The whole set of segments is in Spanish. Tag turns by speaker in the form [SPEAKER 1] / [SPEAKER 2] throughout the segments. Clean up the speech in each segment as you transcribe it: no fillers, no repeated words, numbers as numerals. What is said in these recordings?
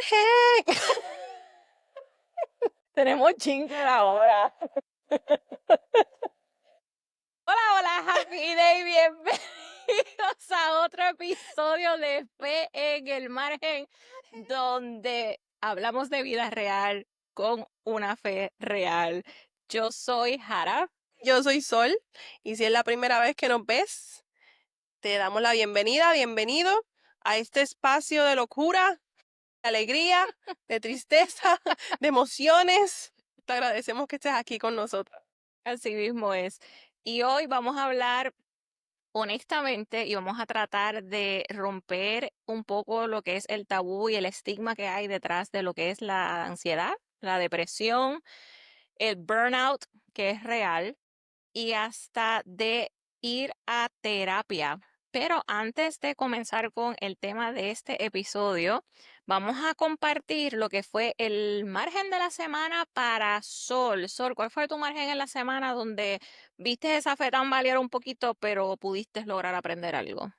[SPEAKER 1] margen.
[SPEAKER 2] Tenemos jingle ahora. Hola, Happy Day, bienvenidos a otro episodio de Fe en el Margen, donde hablamos de vida real con una fe real. Yo soy Jara.
[SPEAKER 1] Yo soy Sol, y si es la primera vez que nos ves, te damos la bienvenido a este espacio de locura, de alegría, de tristeza, de emociones. Te agradecemos que estés aquí con nosotros.
[SPEAKER 2] Así mismo es. Y hoy vamos a hablar honestamente y vamos a tratar de romper un poco lo que es el tabú y el estigma que hay detrás de lo que es la ansiedad, la depresión, el burnout, que es real, y hasta de ir a terapia. Pero antes de comenzar con el tema de este episodio, vamos a compartir lo que fue el margen de la semana para Sol. Sol, ¿cuál fue tu margen en la semana donde viste esa fe tambalear un poquito, pero pudiste lograr aprender algo?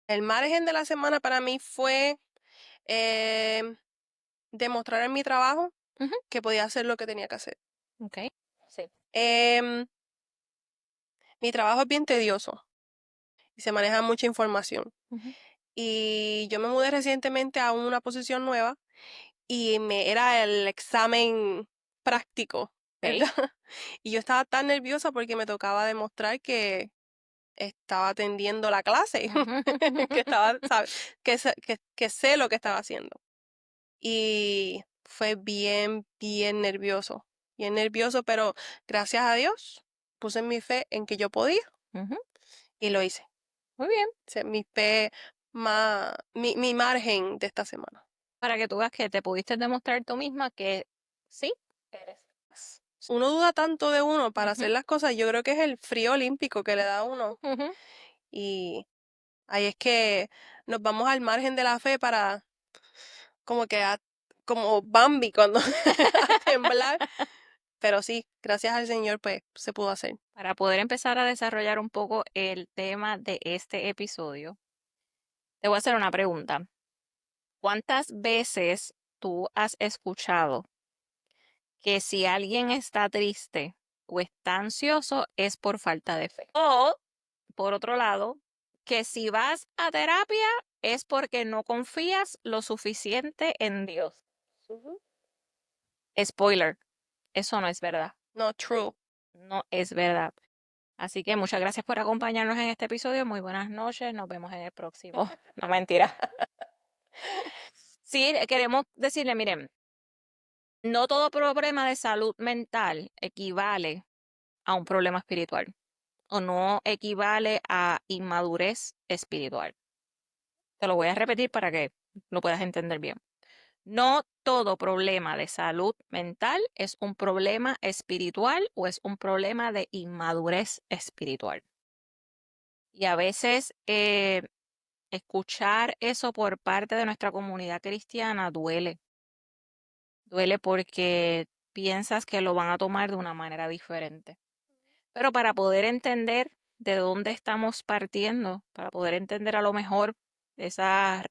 [SPEAKER 1] El margen de la semana para mí fue demostrar en mi trabajo
[SPEAKER 2] Ujú,
[SPEAKER 1] que podía hacer lo que tenía que hacer.
[SPEAKER 2] ok, sí.
[SPEAKER 1] Em, Mi trabajo es bien tedioso y se maneja mucha información.
[SPEAKER 2] Ujú,
[SPEAKER 1] Y yo me mudé recientemente a una posición nueva y era el examen práctico,
[SPEAKER 2] ok.
[SPEAKER 1] ¿verdad? Y yo estaba tan nerviosa porque me tocaba demostrar que estaba atendiendo la clase, que estaba, que sé lo que estaba haciendo. Y fue bien nervioso, pero gracias a Dios puse mi fe en que yo podía
[SPEAKER 2] Ujú,
[SPEAKER 1] y lo hice.
[SPEAKER 2] muy bien.
[SPEAKER 1] Mi fe, mi margen de esta semana.
[SPEAKER 2] Para que tú veas que te pudiste demostrar tú misma que sí, eres capaz.
[SPEAKER 1] Uno duda tanto de uno para
[SPEAKER 2] Ujú,
[SPEAKER 1] hacer las cosas, yo creo que es el frío olímpico que le da a uno.
[SPEAKER 2] ujú.
[SPEAKER 1] Y ahí es que nos vamos al margen de la fe para como que como Bambi cuando a temblar. Pero sí, gracias al Señor, pues se pudo hacer.
[SPEAKER 2] Para poder empezar a desarrollar un poco el tema de este episodio, te voy a hacer una pregunta. ¿Cuántas veces tú has escuchado que si alguien está triste o está ansioso es por falta de fe? O, por otro lado, que si vas a terapia es porque no confías lo suficiente en Dios.
[SPEAKER 1] Ujú.
[SPEAKER 2] Spoiler, eso no es verdad.
[SPEAKER 1] No, true.
[SPEAKER 2] No es verdad. Así que muchas gracias por acompañarnos en este episodio. Muy buenas noches. Nos vemos en el próximo. No, mentira. Sí, queremos decirle, miren, no todo problema de salud mental equivale a un problema espiritual o no equivale a inmadurez espiritual. Te lo voy a repetir para que lo puedas entender bien. No todo problema de salud mental es un problema espiritual o es un problema de inmadurez espiritual. Y a veces escuchar eso por parte de nuestra comunidad cristiana duele. Duele porque piensas que lo van a tomar de una manera diferente. Pero para poder entender de dónde estamos partiendo, para poder entender a lo mejor esa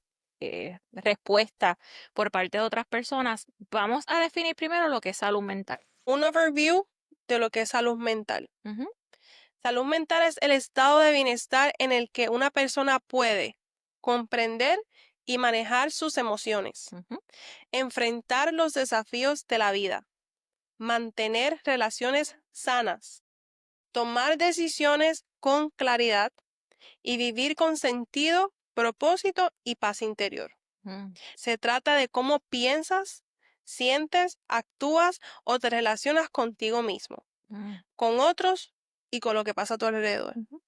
[SPEAKER 2] respuesta por parte de otras personas, vamos a definir primero lo que es salud mental.
[SPEAKER 1] Un overview de lo que es salud mental.
[SPEAKER 2] Ujú,
[SPEAKER 1] Salud mental es el estado de bienestar en el que una persona puede comprender y manejar sus emociones,
[SPEAKER 2] ujú,
[SPEAKER 1] enfrentar los desafíos de la vida, mantener relaciones sanas, tomar decisiones con claridad y vivir con sentido, propósito y paz interior.
[SPEAKER 2] mm,
[SPEAKER 1] Se trata de cómo piensas, sientes, actúas o te relacionas contigo mismo,
[SPEAKER 2] mm,
[SPEAKER 1] con otros y con lo que pasa a tu alrededor.
[SPEAKER 2] ujú,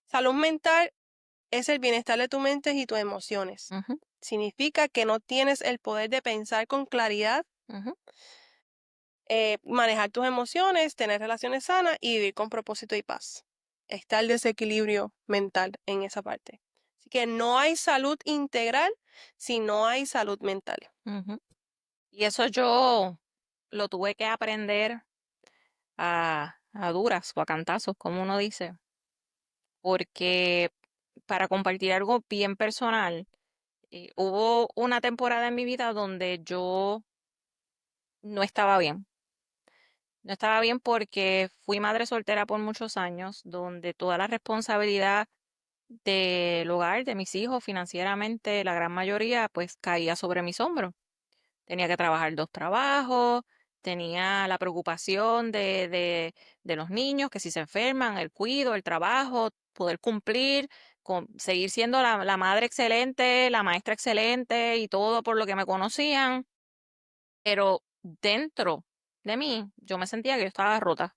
[SPEAKER 1] Salud mental es el bienestar de tu mente y tus emociones.
[SPEAKER 2] ujú,
[SPEAKER 1] Significa que no tienes el poder de pensar con claridad,
[SPEAKER 2] ujú.
[SPEAKER 1] manejar tus emociones, tener relaciones sanas y vivir con propósito y paz. Está el desequilibrio mental en esa parte. Así que no hay salud integral si no hay salud mental.
[SPEAKER 2] Ujú. Y eso yo lo tuve que aprender a duras o a cantazos, como uno dice, porque para compartir algo bien personal, Hubo una temporada en mi vida donde yo no estaba bien. No estaba bien porque fui madre soltera por muchos años, donde toda la responsabilidad del hogar, de mis hijos, financieramente, la gran mayoría, pues caía sobre mis hombros. Tenía que trabajar 2 trabajos, tenía la preocupación de los niños, que si se enferman, el cuido, el trabajo, poder cumplir, seguir siendo la madre excelente, la maestra excelente y todo por lo que me conocían, pero dentro de mí yo me sentía que yo estaba rota.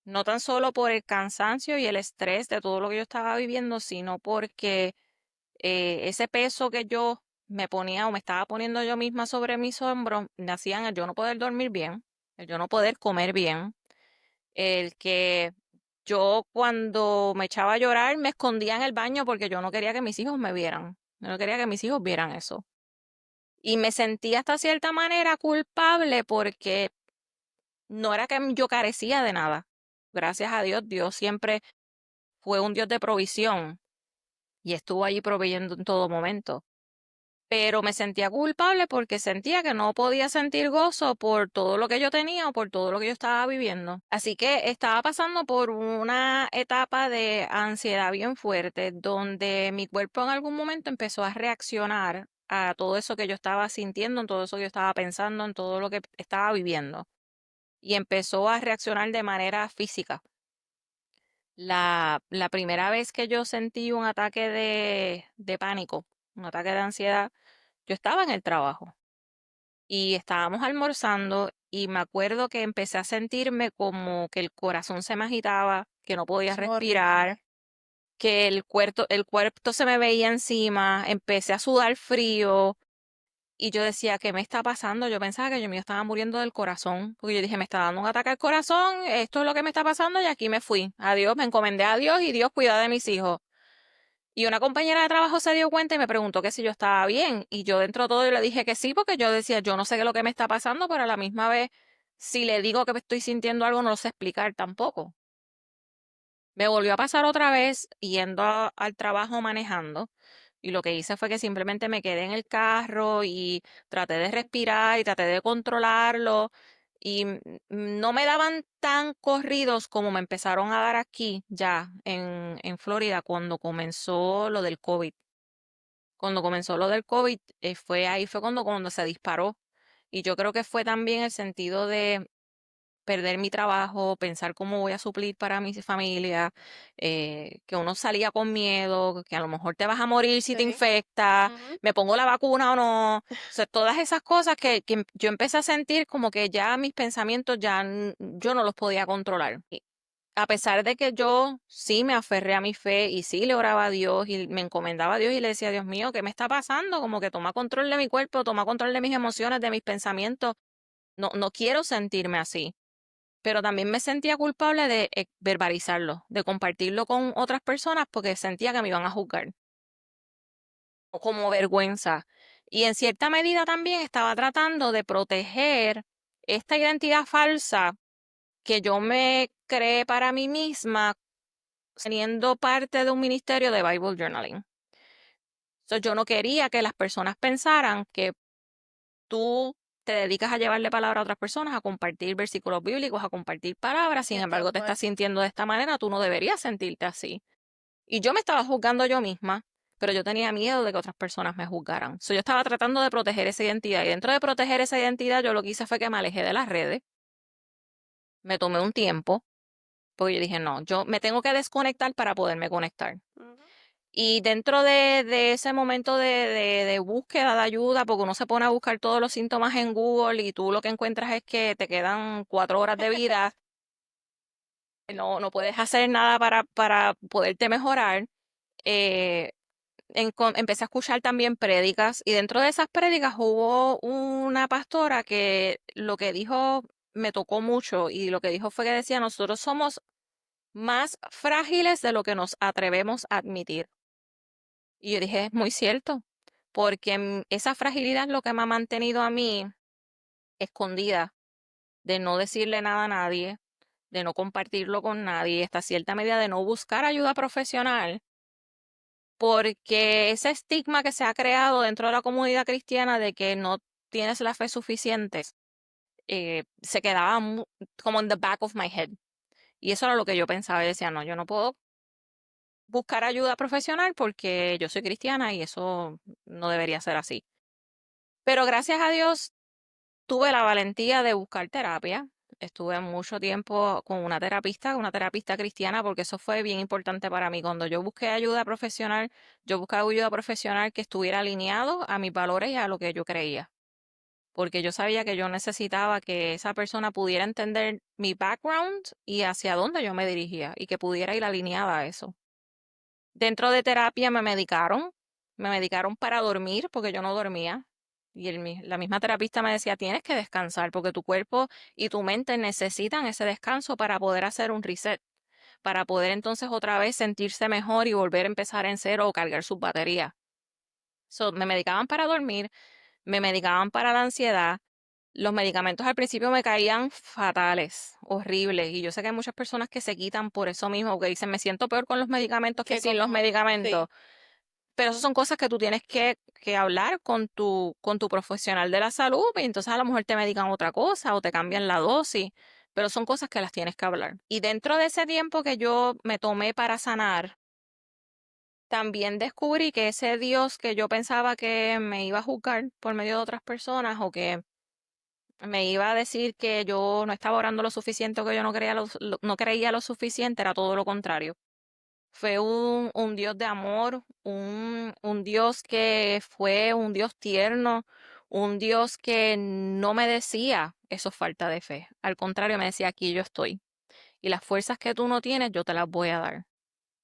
[SPEAKER 2] No tan solo por el cansancio y el estrés de todo lo que yo estaba viviendo, sino porque ese peso que yo me ponía o me estaba poniendo yo misma sobre mis hombros, me hacían el yo no poder dormir bien, el yo no poder comer bien, el que yo cuando me echaba a llorar me escondía en el baño porque yo no quería que mis hijos me vieran, yo no quería que mis hijos vieran eso. Y me sentía hasta cierta manera culpable porque no era que yo carecía de nada. Gracias a Dios, Dios siempre fue un Dios de provisión y estuvo allí proveyendo en todo momento. Pero me sentía culpable porque sentía que no podía sentir gozo por todo lo que yo tenía o por todo lo que yo estaba viviendo. Así que estaba pasando por una etapa de ansiedad bien fuerte, donde mi cuerpo en algún momento empezó a reaccionar a todo eso que yo estaba sintiendo, en todo eso que yo estaba pensando, en todo lo que estaba viviendo. Y empezó a reaccionar de manera física. La primera vez que yo sentí un ataque de pánico, un ataque de ansiedad, yo estaba en el trabajo y estábamos almorzando y me acuerdo que empecé a sentirme como que el corazón se me agitaba, que no podía
[SPEAKER 1] Eso es horrible.
[SPEAKER 2] respirar, que el cuerpo se me veía encima, empecé a sudar frío y yo decía, ¿qué me está pasando? Yo pensaba que yo me estaba muriendo del corazón, porque yo dije, me está dando un ataque al corazón, esto es lo que me está pasando y aquí me fui. Adiós, me encomendé a Dios y Dios cuida de mis hijos. Y una compañera de trabajo se dio cuenta y me preguntó que si yo estaba bien. Y yo dentro de todo yo le dije que sí, porque yo decía, yo no sé qué es lo que me está pasando, pero a la misma vez, si le digo que estoy sintiendo algo, no lo sé explicar tampoco. Me volvió a pasar otra vez yendo al trabajo manejando. Y lo que hice fue que simplemente me quedé en el carro y traté de respirar y traté de controlarlo. Y no me daban tan corridos como me empezaron a dar aquí, ya en Florida, cuando comenzó lo del COVID. Cuando comenzó lo del COVID, fue cuando se disparó. Y yo creo que fue también el sentido de perder mi trabajo, pensar cómo voy a suplir para mi familia, que uno salía con miedo, que a lo mejor te vas a morir si te
[SPEAKER 1] Sí.
[SPEAKER 2] infectas,
[SPEAKER 1] Ujú.
[SPEAKER 2] me pongo la vacuna o no. O sea, todas esas cosas que yo empecé a sentir como que ya mis pensamientos ya yo no los podía controlar. Y a pesar de que yo sí me aferré a mi fe y sí le oraba a Dios y me encomendaba a Dios y le decía, Dios mío, ¿qué me está pasando? Como que toma control de mi cuerpo, toma control de mis emociones, de mis pensamientos. No, no quiero sentirme así, pero también me sentía culpable de verbalizarlo, de compartirlo con otras personas porque sentía que me iban a juzgar, o como vergüenza. Y en cierta medida también estaba tratando de proteger esta identidad falsa que yo me creé para mí misma siendo parte de un ministerio de Bible Journaling. So, yo no quería que las personas pensaran que tú te dedicas a llevarle palabra a otras personas, a compartir versículos bíblicos, a compartir palabras,
[SPEAKER 1] Y
[SPEAKER 2] sin
[SPEAKER 1] estás
[SPEAKER 2] embargo te estás
[SPEAKER 1] mal.
[SPEAKER 2] sintiendo de esta manera, tú no deberías sentirte así. Y yo me estaba juzgando yo misma, pero yo tenía miedo de que otras personas me juzgaran. So, yo estaba tratando de proteger esa identidad y dentro de proteger esa identidad yo lo que hice fue que me alejé de las redes, me tomé un tiempo, porque yo dije, no, yo me tengo que desconectar para poderme conectar.
[SPEAKER 1] Ujú.
[SPEAKER 2] Y dentro de ese momento de búsqueda de ayuda, porque uno se pone a buscar todos los síntomas en Google y tú lo que encuentras es que te quedan 4 horas de vida, no puedes hacer nada para poderte mejorar. eh, Empecé a escuchar también prédicas y dentro de esas prédicas hubo una pastora que lo que dijo me tocó mucho y lo que dijo fue que decía, nosotros somos más frágiles de lo que nos atrevemos a admitir. Y yo dije, es muy cierto, porque esa fragilidad es lo que me ha mantenido a mí escondida, de no decirle nada a nadie, de no compartirlo con nadie, hasta cierta medida de no buscar ayuda profesional, porque ese estigma que se ha creado dentro de la comunidad cristiana de que no tienes la fe suficiente, se quedaba como en the back of my head. Y eso era lo que yo pensaba y decía, no, yo no puedo buscar ayuda profesional porque yo soy cristiana y eso no debería ser así. Pero gracias a Dios tuve la valentía de buscar terapia. Estuve mucho tiempo con una terapista cristiana, porque eso fue bien importante para mí. Cuando yo busqué ayuda profesional, yo buscaba ayuda profesional que estuviera alineado a mis valores y a lo que yo creía. Porque yo sabía que yo necesitaba que esa persona pudiera entender mi background y hacia dónde yo me dirigía y que pudiera ir alineada a eso. Dentro de terapia me medicaron para dormir porque yo no dormía. Y la misma terapista me decía, tienes que descansar porque tu cuerpo y tu mente necesitan ese descanso para poder hacer un reset, para poder entonces otra vez sentirse mejor y volver a empezar en cero o cargar sus baterías. So, me medicaban para dormir, me medicaban para la ansiedad. Los medicamentos al principio me caían fatales, horribles. Y yo sé que hay muchas personas que se quitan por eso mismo, que dicen, me siento peor con los medicamentos que
[SPEAKER 1] Que
[SPEAKER 2] sin los medicamentos.
[SPEAKER 1] sí,
[SPEAKER 2] Pero esas son cosas que tú tienes que hablar con tu profesional de la salud, y entonces a lo mejor te medican otra cosa o te cambian la dosis, pero son cosas que las tienes que hablar. Y dentro de ese tiempo que yo me tomé para sanar, también descubrí que ese Dios que yo pensaba que me iba a juzgar por medio de otras personas o que me iba a decir que yo no estaba orando lo suficiente o que yo no creía no creía lo suficiente, era todo lo contrario. Fue un Dios de amor, un Dios que fue un Dios tierno, un Dios que no me decía eso es falta de fe. Al contrario, me decía, aquí yo estoy. Y las fuerzas que tú no tienes, yo te las voy a dar.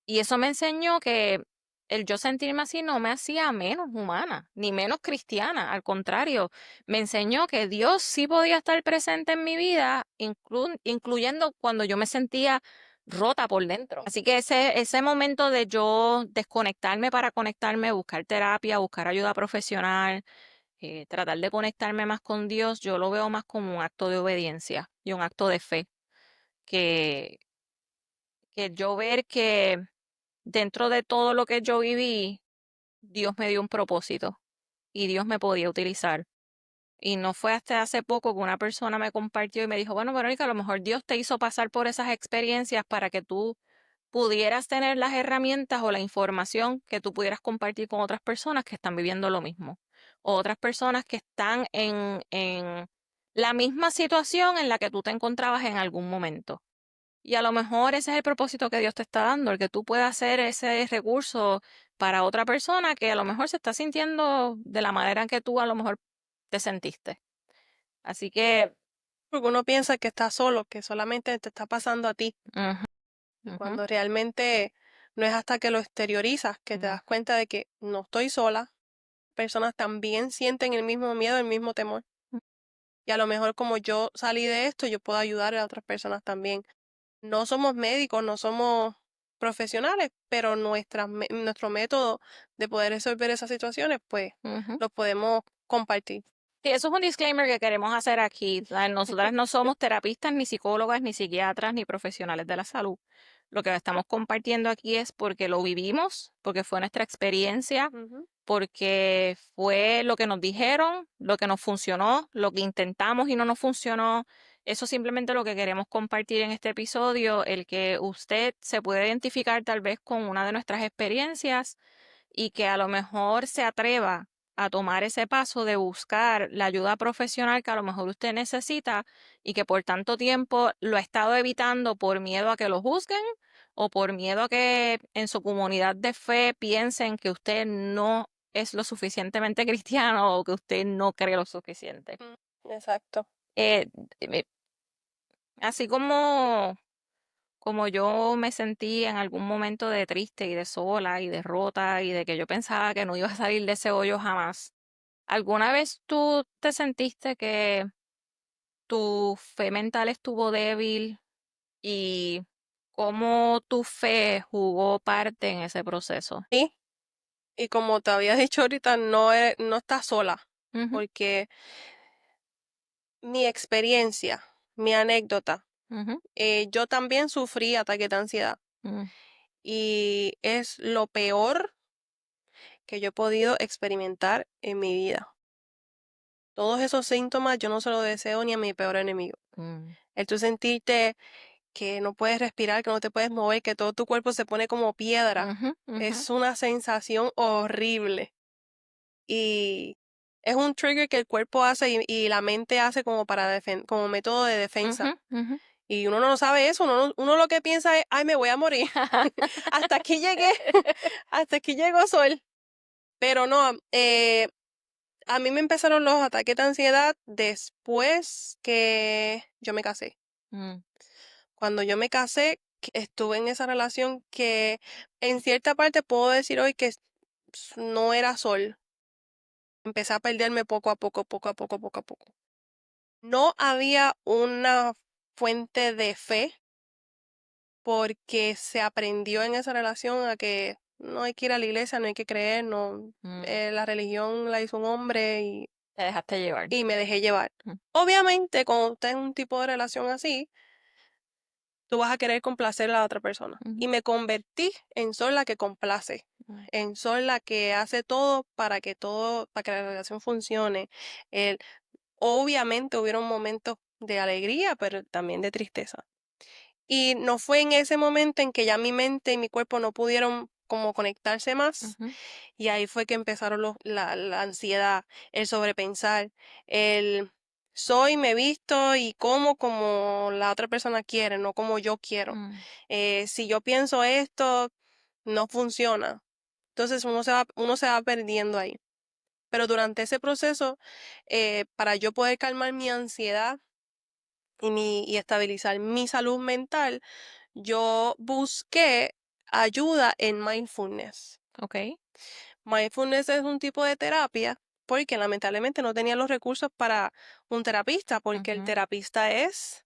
[SPEAKER 2] Y eso me enseñó que el yo sentirme así no me hacía menos humana, ni menos cristiana. Al contrario, me enseñó que Dios sí podía estar presente en mi vida, incluyendo cuando yo me sentía rota por dentro. Así que ese momento de yo desconectarme para conectarme, buscar terapia, buscar ayuda profesional, tratar de conectarme más con Dios, yo lo veo más como un acto de obediencia y un acto de fe, que, que yo ver que dentro de todo lo que yo viví, Dios me dio un propósito y Dios me podía utilizar. Y no fue hasta hace poco que una persona me compartió y me dijo, bueno, Verónica, a lo mejor Dios te hizo pasar por esas experiencias para que tú pudieras tener las herramientas o la información que tú pudieras compartir con otras personas que están viviendo lo mismo. O otras personas que están en la misma situación en la que tú te encontrabas en algún momento. Y a lo mejor ese es el propósito que Dios te está dando, el que tú puedas ser ese recurso para otra persona que a lo mejor se está sintiendo de la manera en que tú a lo mejor te sentiste. Así que,
[SPEAKER 1] porque uno piensa que está solo, que solamente te está pasando a ti.
[SPEAKER 2] ujú,
[SPEAKER 1] Y
[SPEAKER 2] ujú,
[SPEAKER 1] cuando realmente no es hasta que lo exteriorizas que te
[SPEAKER 2] ujú,
[SPEAKER 1] das cuenta de que no estoy sola, personas también sienten el mismo miedo, el mismo temor. Y a lo mejor como yo salí de esto, yo puedo ayudar a otras personas también. No somos médicos, no somos profesionales, pero nuestro método de poder resolver esas situaciones, pues
[SPEAKER 2] ujú.
[SPEAKER 1] lo podemos compartir.
[SPEAKER 2] Sí, eso es un disclaimer que queremos hacer aquí. Nosotras no somos terapistas, ni psicólogas, ni psiquiatras, ni profesionales de la salud. Lo que estamos compartiendo aquí es porque lo vivimos, porque fue nuestra experiencia,
[SPEAKER 1] Ujú.
[SPEAKER 2] porque fue lo que nos dijeron, lo que nos funcionó, lo que intentamos y no nos funcionó. Eso es simplemente lo que queremos compartir en este episodio, el que usted se pueda identificar tal vez con una de nuestras experiencias y que a lo mejor se atreva a tomar ese paso de buscar la ayuda profesional que a lo mejor usted necesita y que por tanto tiempo lo ha estado evitando por miedo a que lo juzguen o por miedo a que en su comunidad de fe piensen que usted no es lo suficientemente cristiano o que usted no cree lo suficiente.
[SPEAKER 1] Exacto.
[SPEAKER 2] Eh, eh, Así como yo me sentí en algún momento de triste y de sola y de rota y de que yo pensaba que no iba a salir de ese hoyo jamás. ¿Alguna vez tú te sentiste que tu fe mental estuvo débil y cómo tu fe jugó parte en ese proceso?
[SPEAKER 1] Sí, y como te había dicho ahorita, no estás sola,
[SPEAKER 2] Ujú,
[SPEAKER 1] porque mi experiencia, mi anécdota,
[SPEAKER 2] ujú,
[SPEAKER 1] yo también sufrí ataques de ansiedad
[SPEAKER 2] mm,
[SPEAKER 1] y es lo peor que yo he podido experimentar en mi vida. Todos esos síntomas yo no se los deseo ni a mi peor enemigo.
[SPEAKER 2] Mm.
[SPEAKER 1] El tú sentirte que no puedes respirar, que no te puedes mover, que todo tu cuerpo se pone como piedra,
[SPEAKER 2] Ujú, ujú,
[SPEAKER 1] es una sensación horrible. Y es un trigger que el cuerpo hace y la mente hace como como método de
[SPEAKER 2] ujú,
[SPEAKER 1] defensa.
[SPEAKER 2] ujú.
[SPEAKER 1] Y uno no sabe eso, uno lo que piensa es, ay, me voy a morir. Hasta aquí llegué, hasta aquí llegó Sol. Pero no, a mí me empezaron los ataques de ansiedad después que yo me casé.
[SPEAKER 2] Mm,
[SPEAKER 1] Cuando yo me casé, estuve en esa relación que en cierta parte puedo decir hoy que no era Sol. Empecé a perderme poco a poco, poco a poco, poco a poco. No había una fuente de fe porque se aprendió en esa relación a que no hay que ir a la iglesia, no hay que creer, no,
[SPEAKER 2] mm.
[SPEAKER 1] la religión la hizo un hombre
[SPEAKER 2] Te dejaste llevar.
[SPEAKER 1] y me dejé llevar.
[SPEAKER 2] Mm,
[SPEAKER 1] Obviamente, cuando usted es un tipo de relación así, tú vas a querer complacer a la otra persona.
[SPEAKER 2] ujú,
[SPEAKER 1] Y me convertí en Sol la que complace,
[SPEAKER 2] mm,
[SPEAKER 1] en Sol la que hace todo, para que la relación funcione. El, obviamente hubieron momentos de alegría, pero también de tristeza. Y no fue en ese momento en que ya mi mente y mi cuerpo no pudieron como conectarse más.
[SPEAKER 2] ujú,
[SPEAKER 1] Y ahí fue que empezaron la ansiedad, el sobrepensar, el soy, me visto y como la otra persona quiere, no como yo quiero.
[SPEAKER 2] mm.
[SPEAKER 1] Si yo pienso esto, no funciona. Entonces uno se va perdiendo ahí. Pero durante ese proceso, para yo poder calmar mi ansiedad y estabilizar mi salud mental, yo busqué ayuda en mindfulness.
[SPEAKER 2] Ok.
[SPEAKER 1] Mindfulness es un tipo de terapia porque lamentablemente no tenía los recursos para un terapista, porque el
[SPEAKER 2] Ujú.
[SPEAKER 1] terapista es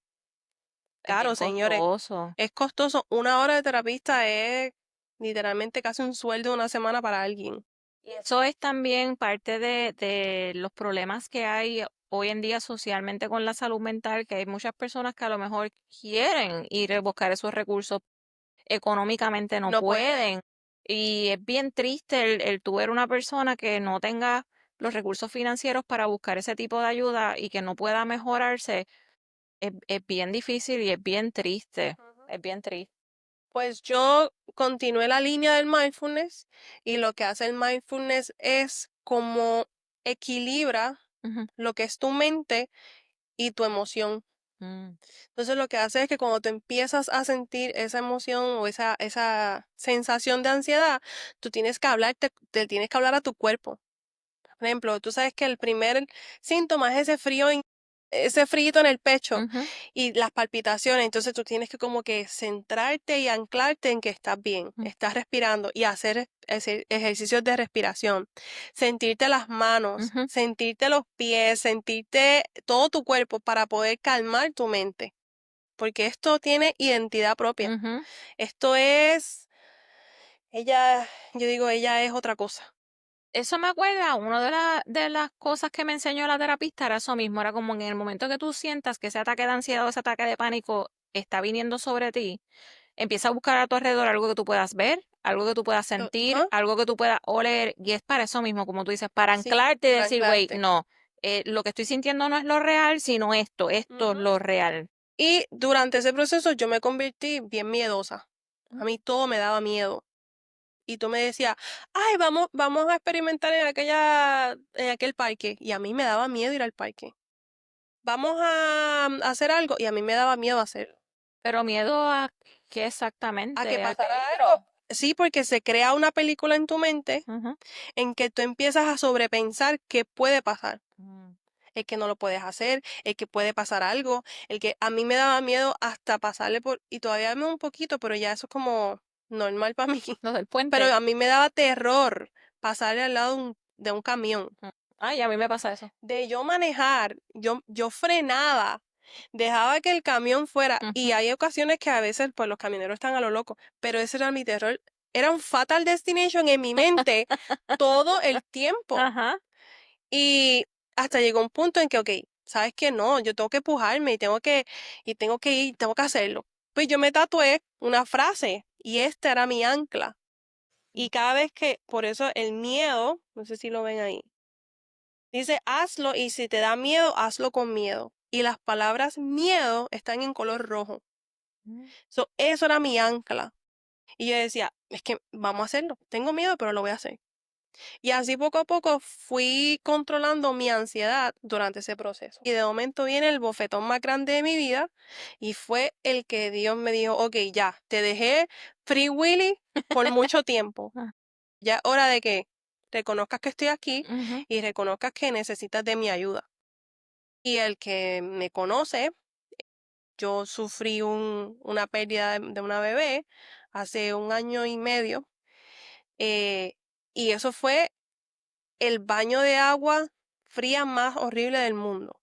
[SPEAKER 2] Es bien
[SPEAKER 1] caro, señores.
[SPEAKER 2] costoso.
[SPEAKER 1] Es costoso. Una hora de terapista es literalmente casi un sueldo de una semana para alguien.
[SPEAKER 2] Y eso es también parte de los problemas que hay hoy en día socialmente con la salud mental, que hay muchas personas que a lo mejor quieren ir a buscar esos recursos, económicamente no
[SPEAKER 1] No puede.
[SPEAKER 2] pueden. Y es bien triste el tú ver una persona que no tenga los recursos financieros para buscar ese tipo de ayuda y que no pueda mejorarse. Es bien difícil y es bien triste.
[SPEAKER 1] Ujú.
[SPEAKER 2] Es bien triste.
[SPEAKER 1] Pues yo continué la línea del mindfulness y lo que hace el mindfulness es como equilibra
[SPEAKER 2] Ujú,
[SPEAKER 1] lo que es tu mente y tu emoción.
[SPEAKER 2] mm,
[SPEAKER 1] Entonces lo que hace es que cuando tú empiezas a sentir esa emoción o esa sensación de ansiedad, tú tienes que hablar, te tienes que hablar a tu cuerpo. Por ejemplo, tú sabes que el primer síntoma es ese frío, ese frío en el pecho
[SPEAKER 2] ujú,
[SPEAKER 1] y las palpitaciones. Entonces tú tienes que como que centrarte y anclarte en que estás bien,
[SPEAKER 2] mm,
[SPEAKER 1] estás respirando y hacer ejercicios de respiración. Sentirte las manos,
[SPEAKER 2] ujú,
[SPEAKER 1] sentirte los pies, sentirte todo tu cuerpo para poder calmar tu mente. Porque esto tiene identidad propia.
[SPEAKER 2] ujú.
[SPEAKER 1] Esto es, ella, yo digo, ella es otra cosa.
[SPEAKER 2] Eso me acuerda, una de las cosas que me enseñó la terapista era eso mismo, era como en el momento que tú sientas que ese ataque de ansiedad o ese ataque de pánico está viniendo sobre ti, empieza a buscar a tu alrededor algo que tú puedas ver, algo que tú puedas sentir,
[SPEAKER 1] Ajá,
[SPEAKER 2] algo que tú puedas oler, y es para eso mismo, como tú dices, para
[SPEAKER 1] sí,
[SPEAKER 2] anclarte y
[SPEAKER 1] para
[SPEAKER 2] decir, wait,
[SPEAKER 1] anclarte.
[SPEAKER 2] no, lo que estoy sintiendo no es lo real, sino esto es
[SPEAKER 1] Ujú.
[SPEAKER 2] lo real.
[SPEAKER 1] Y durante ese proceso yo me convertí bien miedosa. A mí todo me daba miedo. Y tú me decías, ay, vamos a experimentar en aquel parque. Y a mí me daba miedo ir al parque. Vamos a hacer algo. Y a mí me daba miedo hacerlo.
[SPEAKER 2] Pero miedo a qué
[SPEAKER 1] A que
[SPEAKER 2] exactamente, al
[SPEAKER 1] pasara algo.
[SPEAKER 2] peligro.
[SPEAKER 1] Sí, porque se crea una película en tu mente
[SPEAKER 2] Ujú,
[SPEAKER 1] en que tú empiezas a sobrepensar qué puede pasar.
[SPEAKER 2] mm.
[SPEAKER 1] El que no lo puedes hacer, el que puede pasar algo, el que a mí me daba miedo hasta pasarle y todavía me da un poquito, pero ya eso es como normal para mí.
[SPEAKER 2] Los del
[SPEAKER 1] Pero
[SPEAKER 2] puente.
[SPEAKER 1] a mí me daba terror pasarle al lado de un camión.
[SPEAKER 2] Mm. Ay, a mí me pasa eso.
[SPEAKER 1] De yo manejar, yo frenaba, dejaba que el camión fuera, y
[SPEAKER 2] Ujú.
[SPEAKER 1] hay ocasiones que a veces pues los camioneros están a lo loco, pero ese era mi terror. Era un Fatal Destination en mi mente todo el tiempo.
[SPEAKER 2] Ajá.
[SPEAKER 1] Y hasta llegó un punto en que, okey, ¿sabes qué? No, yo tengo que pujarme y tengo que ir, tengo que hacerlo. Pues yo me tatué una frase y esta era mi ancla. Y cada vez por eso el miedo, no sé si lo ven ahí, dice hazlo y si te da miedo, hazlo con miedo. Y las palabras miedo están en color rojo.
[SPEAKER 2] Mm,
[SPEAKER 1] Eso era mi ancla. Y yo decía, es que vamos a hacerlo. Tengo miedo, pero lo voy a hacer. Y así poco a poco fui controlando mi ansiedad durante ese proceso. Y de momento viene el bofetón más grande de mi vida y fue el que Dios me dijo, ok, ya, te dejé Free Willy por mucho tiempo.
[SPEAKER 2] ah,
[SPEAKER 1] Ya es hora de que reconozcas que estoy aquí
[SPEAKER 2] ujú,
[SPEAKER 1] y reconozcas que necesitas de mi ayuda. Y el que me conoce, yo sufrí una pérdida de una bebé hace 1 año y medio. eh, y eso fue el baño de agua fría más horrible del mundo.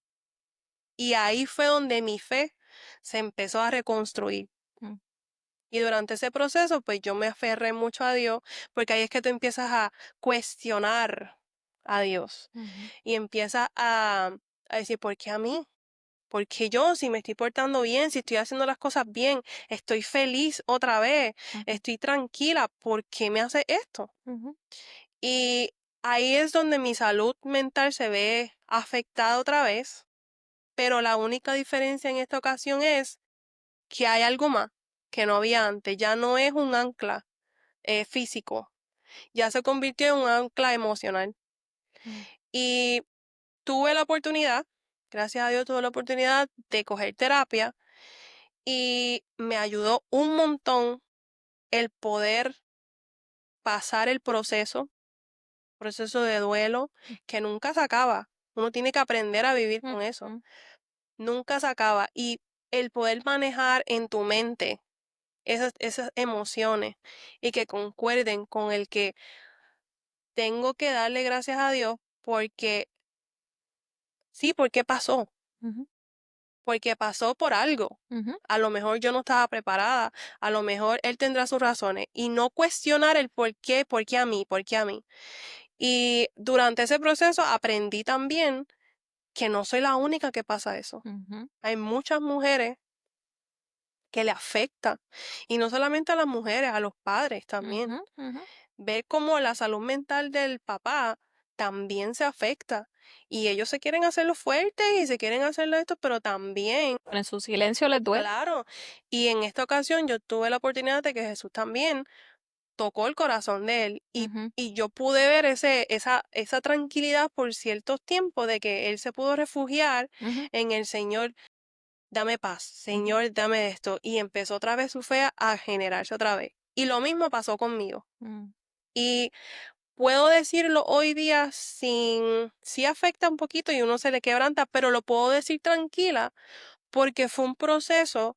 [SPEAKER 1] Y ahí fue donde mi fe se empezó a reconstruir.
[SPEAKER 2] mm,
[SPEAKER 1] Y durante ese proceso, pues yo me aferré mucho a Dios, porque ahí es que tú empiezas a cuestionar a Dios
[SPEAKER 2] ujú,
[SPEAKER 1] y empiezas a decir, ¿por qué a mí? ¿Por qué yo? Si me estoy portando bien, si estoy haciendo las cosas bien, estoy feliz otra vez,
[SPEAKER 2] ujú,
[SPEAKER 1] estoy tranquila, ¿por qué me hace esto?
[SPEAKER 2] ujú,
[SPEAKER 1] Y ahí es donde mi salud mental se ve afectada otra vez, pero la única diferencia en esta ocasión es que hay algo más que no había antes. Ya no es un ancla físico, ya se convirtió en un ancla emocional.
[SPEAKER 2] mm,
[SPEAKER 1] Y tuve la oportunidad, gracias a Dios tuve la oportunidad de coger terapia y me ayudó un montón el poder pasar el proceso de duelo que nunca se acaba. Uno tiene que aprender a vivir
[SPEAKER 2] mm,
[SPEAKER 1] con eso.
[SPEAKER 2] mm,
[SPEAKER 1] Nunca se acaba. Y el poder manejar en tu mente esas emociones y que concuerden con el que tengo que darle gracias a Dios porque sí, porque pasó,
[SPEAKER 2] ujú,
[SPEAKER 1] porque pasó por algo.
[SPEAKER 2] ujú,
[SPEAKER 1] A lo mejor yo no estaba preparada, a lo mejor él tendrá sus razones y no cuestionar el por qué a mí, por qué a mí. Y durante ese proceso aprendí también que no soy la única que pasa eso.
[SPEAKER 2] ujú,
[SPEAKER 1] Hay muchas mujeres que le afecta y no solamente a las mujeres, a los padres también.
[SPEAKER 2] ujú, ujú.
[SPEAKER 1] Ver cómo la salud mental del papá también se afecta y ellos se quieren hacerlo fuertes y se quieren hacerlo esto, pero también,
[SPEAKER 2] Pero en su silencio les duele.
[SPEAKER 1] claro, y en esta ocasión yo tuve la oportunidad de que Jesús también tocó el corazón de él
[SPEAKER 2] Ujú,
[SPEAKER 1] y yo pude ver esa tranquilidad por ciertos tiempos de que él se pudo refugiar
[SPEAKER 2] ujú,
[SPEAKER 1] en el Señor, dame paz,
[SPEAKER 2] ujú,
[SPEAKER 1] Señor, dame esto, y empezó otra vez su fe a generarse otra vez. Y lo mismo pasó conmigo.
[SPEAKER 2] mm,
[SPEAKER 1] Y puedo decirlo hoy día sí afecta un poquito y uno se le quebranta, pero lo puedo decir tranquila porque fue un proceso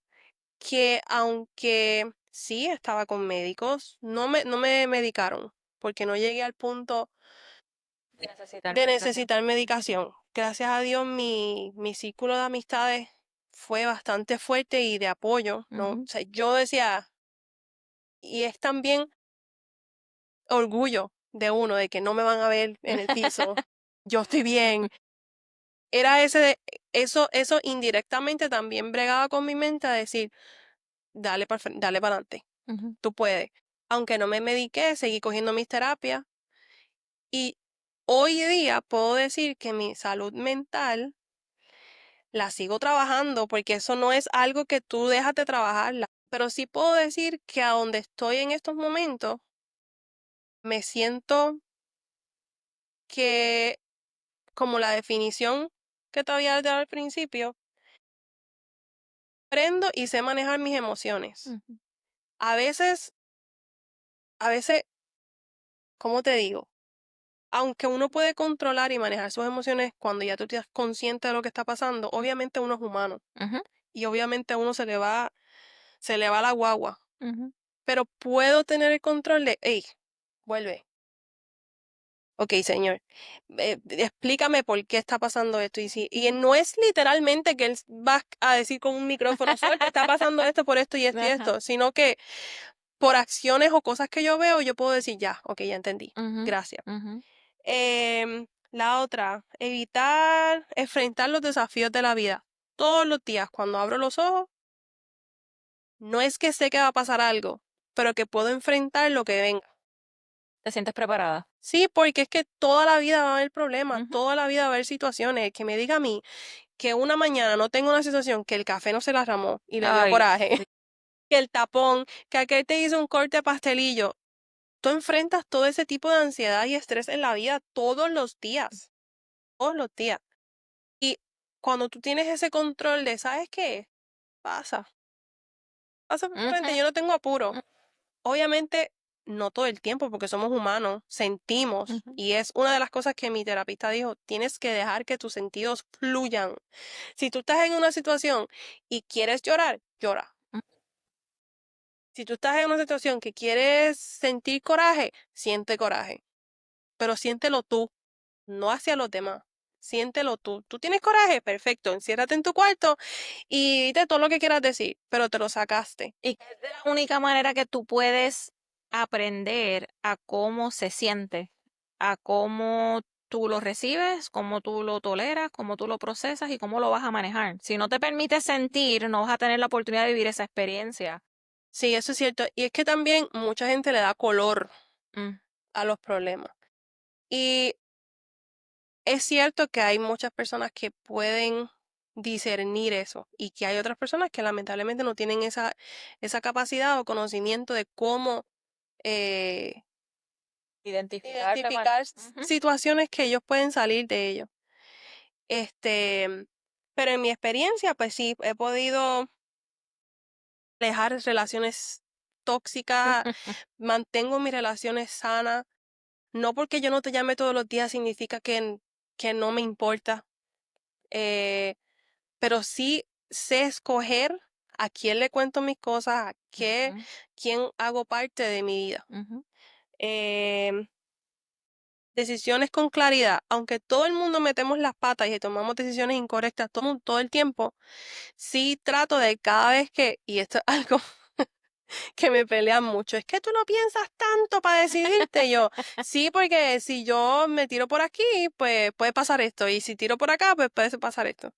[SPEAKER 1] que aunque sí estaba con médicos, no me medicaron porque no llegué al punto
[SPEAKER 2] de necesitar
[SPEAKER 1] de
[SPEAKER 2] medicación.
[SPEAKER 1] necesitar medicación. Gracias a Dios mi círculo de amistades fue bastante fuerte y de apoyo, ¿no? O
[SPEAKER 2] Ujú.
[SPEAKER 1] sea, yo decía, y es también orgullo de uno de que no me van a ver en el piso, yo estoy bien. Era eso indirectamente también bregaba con mi mente a decir, dale para adelante,
[SPEAKER 2] Ujú,
[SPEAKER 1] tú puedes. Aunque no me mediqué, seguí cogiendo mis terapias y hoy día puedo decir que mi salud mental la sigo trabajando porque eso no es algo que tú dejas de trabajarla. Pero sí puedo decir que a donde estoy en estos momentos, me siento que, como la definición que te había dado al principio, aprendo y sé manejar mis emociones.
[SPEAKER 2] ujú,
[SPEAKER 1] A veces, a veces, ¿cómo te digo? Aunque uno puede controlar y manejar sus emociones cuando ya tú estás consciente de lo que está pasando, obviamente uno es humano
[SPEAKER 2] ujú,
[SPEAKER 1] y obviamente a uno se le va la guagua,
[SPEAKER 2] ujú,
[SPEAKER 1] pero puedo tener el control de, hey, vuelve. Ok, señor, explícame por qué está pasando esto. Y no es literalmente que él va a decir con un micrófono, suerte, está pasando esto por esto y
[SPEAKER 2] ajá,
[SPEAKER 1] esto, sino que por acciones o cosas que yo veo, yo puedo decir, ya, ok, ya entendí.
[SPEAKER 2] ujú,
[SPEAKER 1] Gracias.
[SPEAKER 2] ujú,
[SPEAKER 1] La otra, enfrentar los desafíos de la vida. Todos los días, cuando abro los ojos, no es que sé que va a pasar algo, pero que puedo enfrentar lo que venga.
[SPEAKER 2] ¿Te sientes preparada?
[SPEAKER 1] Sí, porque es que toda la vida va a haber problemas,
[SPEAKER 2] Ujú.
[SPEAKER 1] toda la vida va a haber situaciones. El que me diga a mí que una mañana no tengo una situación, que el café no se la ramó y le dio
[SPEAKER 2] Ay,
[SPEAKER 1] coraje,
[SPEAKER 2] sí.
[SPEAKER 1] que el tapón, que aquel te hizo un corte de pastelillo. Tú enfrentas todo ese tipo de ansiedad y estrés en la vida todos los días. Y cuando tú tienes ese control de, ¿sabes qué? Pasa, pasa por frente,
[SPEAKER 2] Ujú,
[SPEAKER 1] yo no tengo apuro. Obviamente, no todo el tiempo, porque somos humanos, sentimos,
[SPEAKER 2] ujú.
[SPEAKER 1] y es una de las cosas que mi terapista dijo, tienes que dejar que tus sentidos fluyan. Si tú estás en una situación y quieres llorar, llora. Si tú estás en una situación que quieres sentir coraje, siente coraje, pero siéntelo tú, no hacia los demás. Siéntelo tú. Tú tienes coraje, perfecto. Enciérrate en tu cuarto y dite todo lo que quieras decir, pero te lo sacaste.
[SPEAKER 2] Y que es de la única manera que tú puedes aprender a cómo se siente, a cómo tú lo recibes, cómo tú lo toleras, cómo tú lo procesas y cómo lo vas a manejar. Si no te permites sentir, no vas a tener la oportunidad de vivir esa experiencia.
[SPEAKER 1] Sí, eso es cierto. Y es que también mucha gente le da color
[SPEAKER 2] Mm,
[SPEAKER 1] a los problemas. Y es cierto que hay muchas personas que pueden discernir eso y que hay otras personas que lamentablemente no tienen esa capacidad o conocimiento de cómo eh,
[SPEAKER 2] identificarte con...
[SPEAKER 1] identificar
[SPEAKER 2] Ujú,
[SPEAKER 1] situaciones que ellos pueden salir de ello. Pero en mi experiencia, pues sí, he podido alejar relaciones tóxicas, mantengo mis relaciones sanas. No porque yo no te llame todos los días significa que no me importa, eh, pero sí sé escoger a quién le cuento mis cosas,
[SPEAKER 2] ujú,
[SPEAKER 1] quién hago parte de mi vida.
[SPEAKER 2] ujú,
[SPEAKER 1] Em, Decisiones con claridad, aunque todo el mundo metemos las patas y tomamos decisiones incorrectas todo el tiempo, sí trato de cada vez y esto es algo que me pelean mucho, es que tú no piensas tanto para decidirte. Yo, sí, porque si yo me tiro por aquí, pues puede pasar esto, y si tiro por acá, pues puede pasar esto.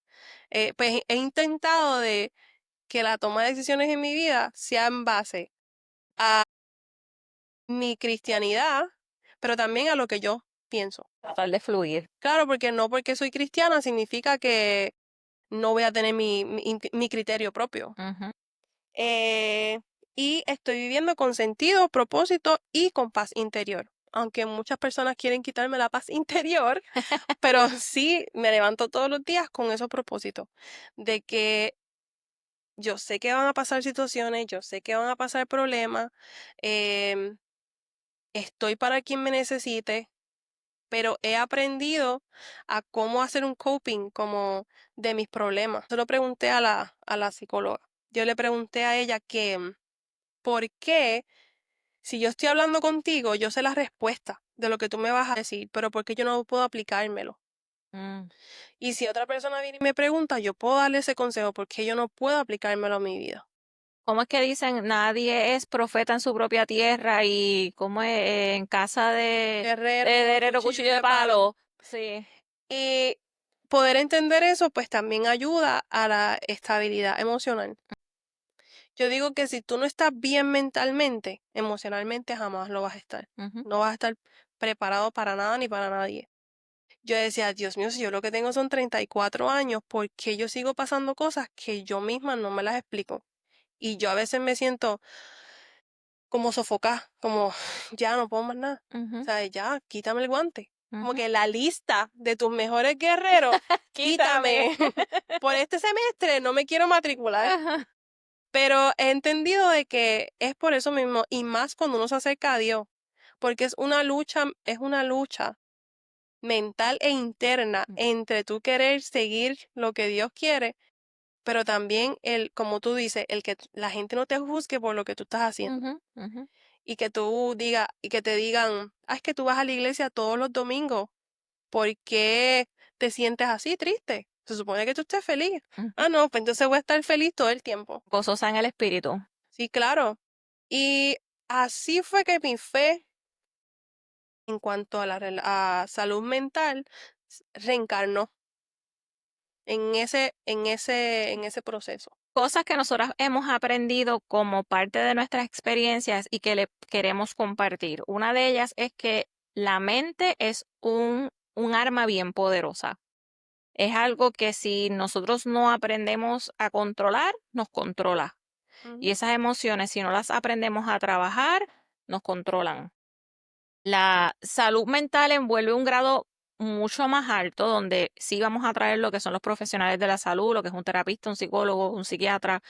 [SPEAKER 1] Pues he intentado de que la toma de decisiones en mi vida sea en base a mi cristianidad, pero también a lo que yo pienso.
[SPEAKER 2] tratar de fluir.
[SPEAKER 1] Claro, porque no porque soy cristiana significa que no voy a tener mi criterio propio.
[SPEAKER 2] Ujú.
[SPEAKER 1] Eh, y estoy viviendo con sentido, propósito y con paz interior. Aunque muchas personas quieren quitarme la paz interior, pero sí me levanto todos los días con esos propósitos de que yo sé que van a pasar situaciones, yo sé que van a pasar problemas, em, estoy para quien me necesite, pero he aprendido a cómo hacer un coping como de mis problemas. Se lo pregunté a la psicóloga. Yo le pregunté a ella que, ¿por qué si yo estoy hablando contigo, yo sé la respuesta de lo que tú me vas a decir, pero por qué yo no puedo aplicármelo?
[SPEAKER 2] Mm.
[SPEAKER 1] Y si otra persona viene y me pregunta, yo puedo darle ese consejo porque yo no puedo aplicármelo a mi vida.
[SPEAKER 2] ¿Cómo es que dicen nadie es profeta en su propia tierra y cómo es en casa
[SPEAKER 1] Guerrero,
[SPEAKER 2] de herrero
[SPEAKER 1] cuchillo
[SPEAKER 2] cuchillo de
[SPEAKER 1] de palo.
[SPEAKER 2] palo? Sí.
[SPEAKER 1] Y poder entender eso, pues también ayuda a la estabilidad emocional. Yo digo que si tú no estás bien mentalmente, emocionalmente jamás lo vas a estar.
[SPEAKER 2] Ujú,
[SPEAKER 1] No vas a estar preparado para nada ni para nadie. Yo decía, Dios mío, si yo lo que tengo son 34 años, ¿por qué yo sigo pasando cosas que yo misma no me las explico? Y yo a veces me siento como sofocada, como ya no puedo más nada. O
[SPEAKER 2] ujú,
[SPEAKER 1] sea, ya, quítame el guante. Como
[SPEAKER 2] ujú.
[SPEAKER 1] que la lista de tus mejores guerreros,
[SPEAKER 2] Quítame.
[SPEAKER 1] quítame. Por este semestre no me quiero matricular.
[SPEAKER 2] Ajá.
[SPEAKER 1] Pero he entendido de que es por eso mismo, y más cuando uno se acerca a Dios, porque es una lucha mental e interna entre tú querer seguir lo que Dios quiere, pero también como tú dices, el que la gente no te juzgue por lo que tú estás haciendo.
[SPEAKER 2] Ujú, ujú,
[SPEAKER 1] Y que tú digas, y que te digan, es que tú vas a la iglesia todos los domingos, ¿por qué te sientes así triste? Se supone que tú estés feliz.
[SPEAKER 2] ujú.
[SPEAKER 1] Ah, no, pues entonces voy a estar feliz todo el tiempo.
[SPEAKER 2] Gozosa en el espíritu.
[SPEAKER 1] Sí, claro. Y así fue que mi fe en cuanto a a salud mental reencarnó en ese proceso.
[SPEAKER 2] Cosas que nosotras hemos aprendido como parte de nuestras experiencias y que le queremos compartir. Una de ellas es que la mente es un arma bien poderosa. Es algo que si nosotros no aprendemos a controlar, nos controla. Y esas emociones, si no las aprendemos a trabajar, nos controlan. La salud mental envuelve un grado mucho más alto, donde sí vamos a traer lo que son los profesionales de la salud, lo que es un terapista, un psicólogo, un psiquiatra,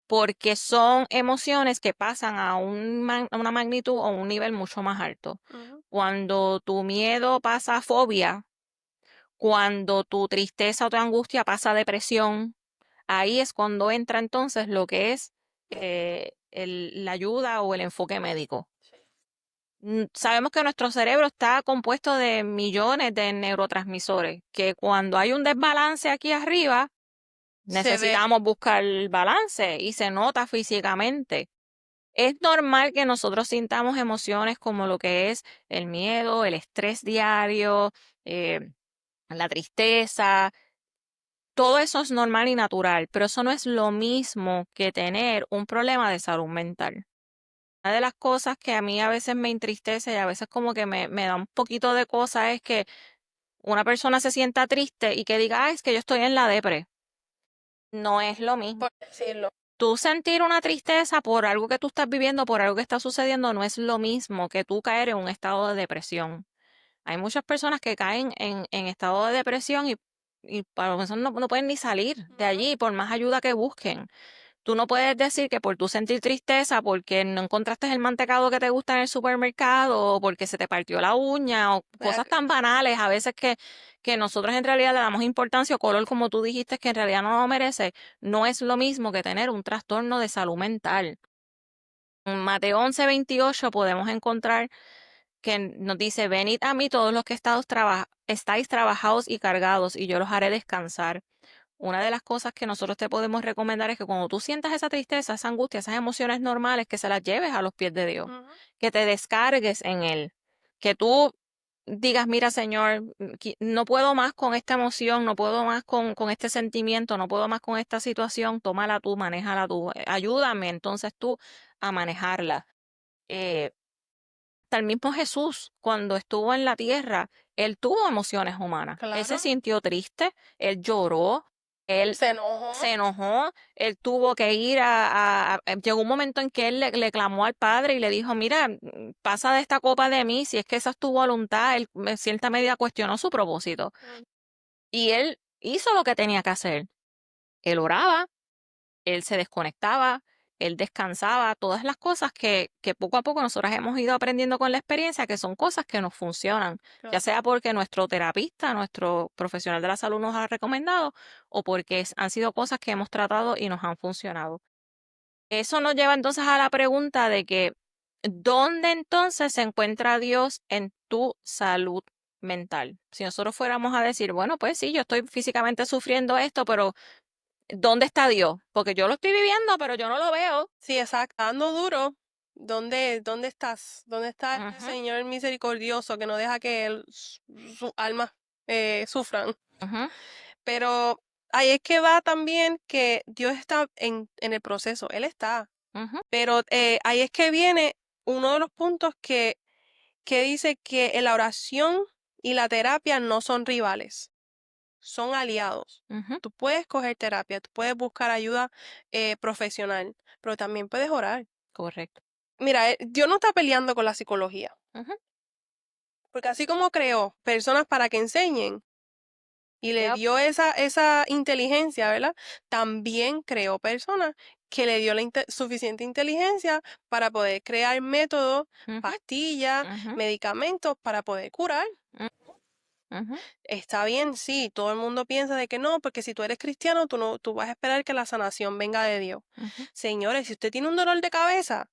[SPEAKER 2] porque son emociones que pasan a a una magnitud o un nivel mucho más alto.
[SPEAKER 1] Ujú.
[SPEAKER 2] Cuando tu miedo pasa a fobia, cuando tu tristeza o tu angustia pasa a depresión, ahí es cuando entra entonces lo que es la ayuda o el enfoque médico. Sabemos que nuestro cerebro está compuesto de millones de neurotransmisores, que cuando hay un desbalance aquí arriba,
[SPEAKER 1] Se ve.
[SPEAKER 2] necesitamos buscar el balance y se nota físicamente. Es normal que nosotros sintamos emociones como lo que es el miedo, el estrés diario, eh, la tristeza. Todo eso es normal y natural, pero eso no es lo mismo que tener un problema de salud mental. Una de las cosas que a mí a veces me entristece y a veces como que me da un poquito de cosa es que una persona se sienta triste y que diga, es que yo estoy en la depre. No es lo mismo.
[SPEAKER 1] Por decirlo.
[SPEAKER 2] Tú sentir una tristeza por algo que tú estás viviendo, por algo que está sucediendo, no es lo mismo que tú caer en un estado de depresión. Hay muchas personas que caen en estado de depresión y para eso no pueden ni salir de allí, por más ayuda que busquen. Tú no puedes decir que por tú sentir tristeza porque no encontraste el mantecado que te gusta en el supermercado o porque se te partió la uña o cosas tan banales a veces que nosotros en realidad le damos importancia o color como tú dijiste que en realidad no lo merece, no es lo mismo que tener un trastorno de salud mental. En Mateo 11:28 podemos encontrar que nos dice, venid a mí todos los que estáis trabajados y cargados y yo los haré descansar. Una de las cosas que nosotros te podemos recomendar es que cuando tú sientas esa tristeza, esa angustia, esas emociones normales, que se las lleves a los pies de Dios,
[SPEAKER 1] Ujú.
[SPEAKER 2] que te descargues en Él, que tú digas, mira Señor, no puedo más con esta emoción, no puedo más con este sentimiento, no puedo más con esta situación, tómala tú, manéjala tú, ayúdame entonces tú a manejarla. Eh, Hasta el mismo Jesús, cuando estuvo en la tierra, él tuvo emociones humanas. Él se
[SPEAKER 1] Claro.
[SPEAKER 2] sintió triste, él lloró, él
[SPEAKER 1] Se enojó.
[SPEAKER 2] se enojó, él tuvo que ir llegó un momento en que él le clamó al Padre y le dijo, mira, pasa de esta copa de mí, si es que esa es tu voluntad, él en cierta medida cuestionó su propósito. Y él hizo lo que tenía que hacer. Él oraba, él se desconectaba, él descansaba, todas las cosas que poco a poco nosotros hemos ido aprendiendo con la experiencia, que son cosas que nos funcionan, ya
[SPEAKER 1] Claro.
[SPEAKER 2] sea porque nuestro terapista, nuestro profesional de la salud nos ha recomendado o porque han sido cosas que hemos tratado y nos han funcionado. Eso nos lleva entonces a la pregunta de que, ¿dónde entonces se encuentra Dios en tu salud mental? Si nosotros fuéramos a decir, bueno, pues sí, yo estoy físicamente sufriendo esto, pero ¿dónde está Dios? Porque yo lo estoy viviendo, pero yo no lo veo.
[SPEAKER 1] Sí, exacto. Dando duro. ¿Dónde estás? ¿Dónde está este
[SPEAKER 2] Ujú,
[SPEAKER 1] Señor misericordioso que no deja que su alma sufran?
[SPEAKER 2] ujú,
[SPEAKER 1] Pero ahí es que va también que Dios está en el proceso, Él está.
[SPEAKER 2] ujú,
[SPEAKER 1] Pero ahí es que viene uno de los puntos que dice que la oración y la terapia no son rivales, son aliados.
[SPEAKER 2] ujú,
[SPEAKER 1] Tú puedes coger terapia, tú puedes buscar ayuda profesional, pero también puedes orar.
[SPEAKER 2] correcto.
[SPEAKER 1] Mira, Dios no está peleando con la psicología,
[SPEAKER 2] Ujú,
[SPEAKER 1] porque así como creó personas para que enseñen y le
[SPEAKER 2] yep,
[SPEAKER 1] dio esa inteligencia, ¿verdad? También creó personas que le dio la suficiente inteligencia para poder crear métodos,
[SPEAKER 2] ujú,
[SPEAKER 1] pastillas,
[SPEAKER 2] ujú,
[SPEAKER 1] medicamentos para poder curar.
[SPEAKER 2] mm, ujú,
[SPEAKER 1] Está bien, sí, todo el mundo piensa de que no, porque si tú eres cristiano, tú no, tú vas a esperar que la sanación venga de Dios.
[SPEAKER 2] ujú,
[SPEAKER 1] Señores, si usted tiene un dolor de cabeza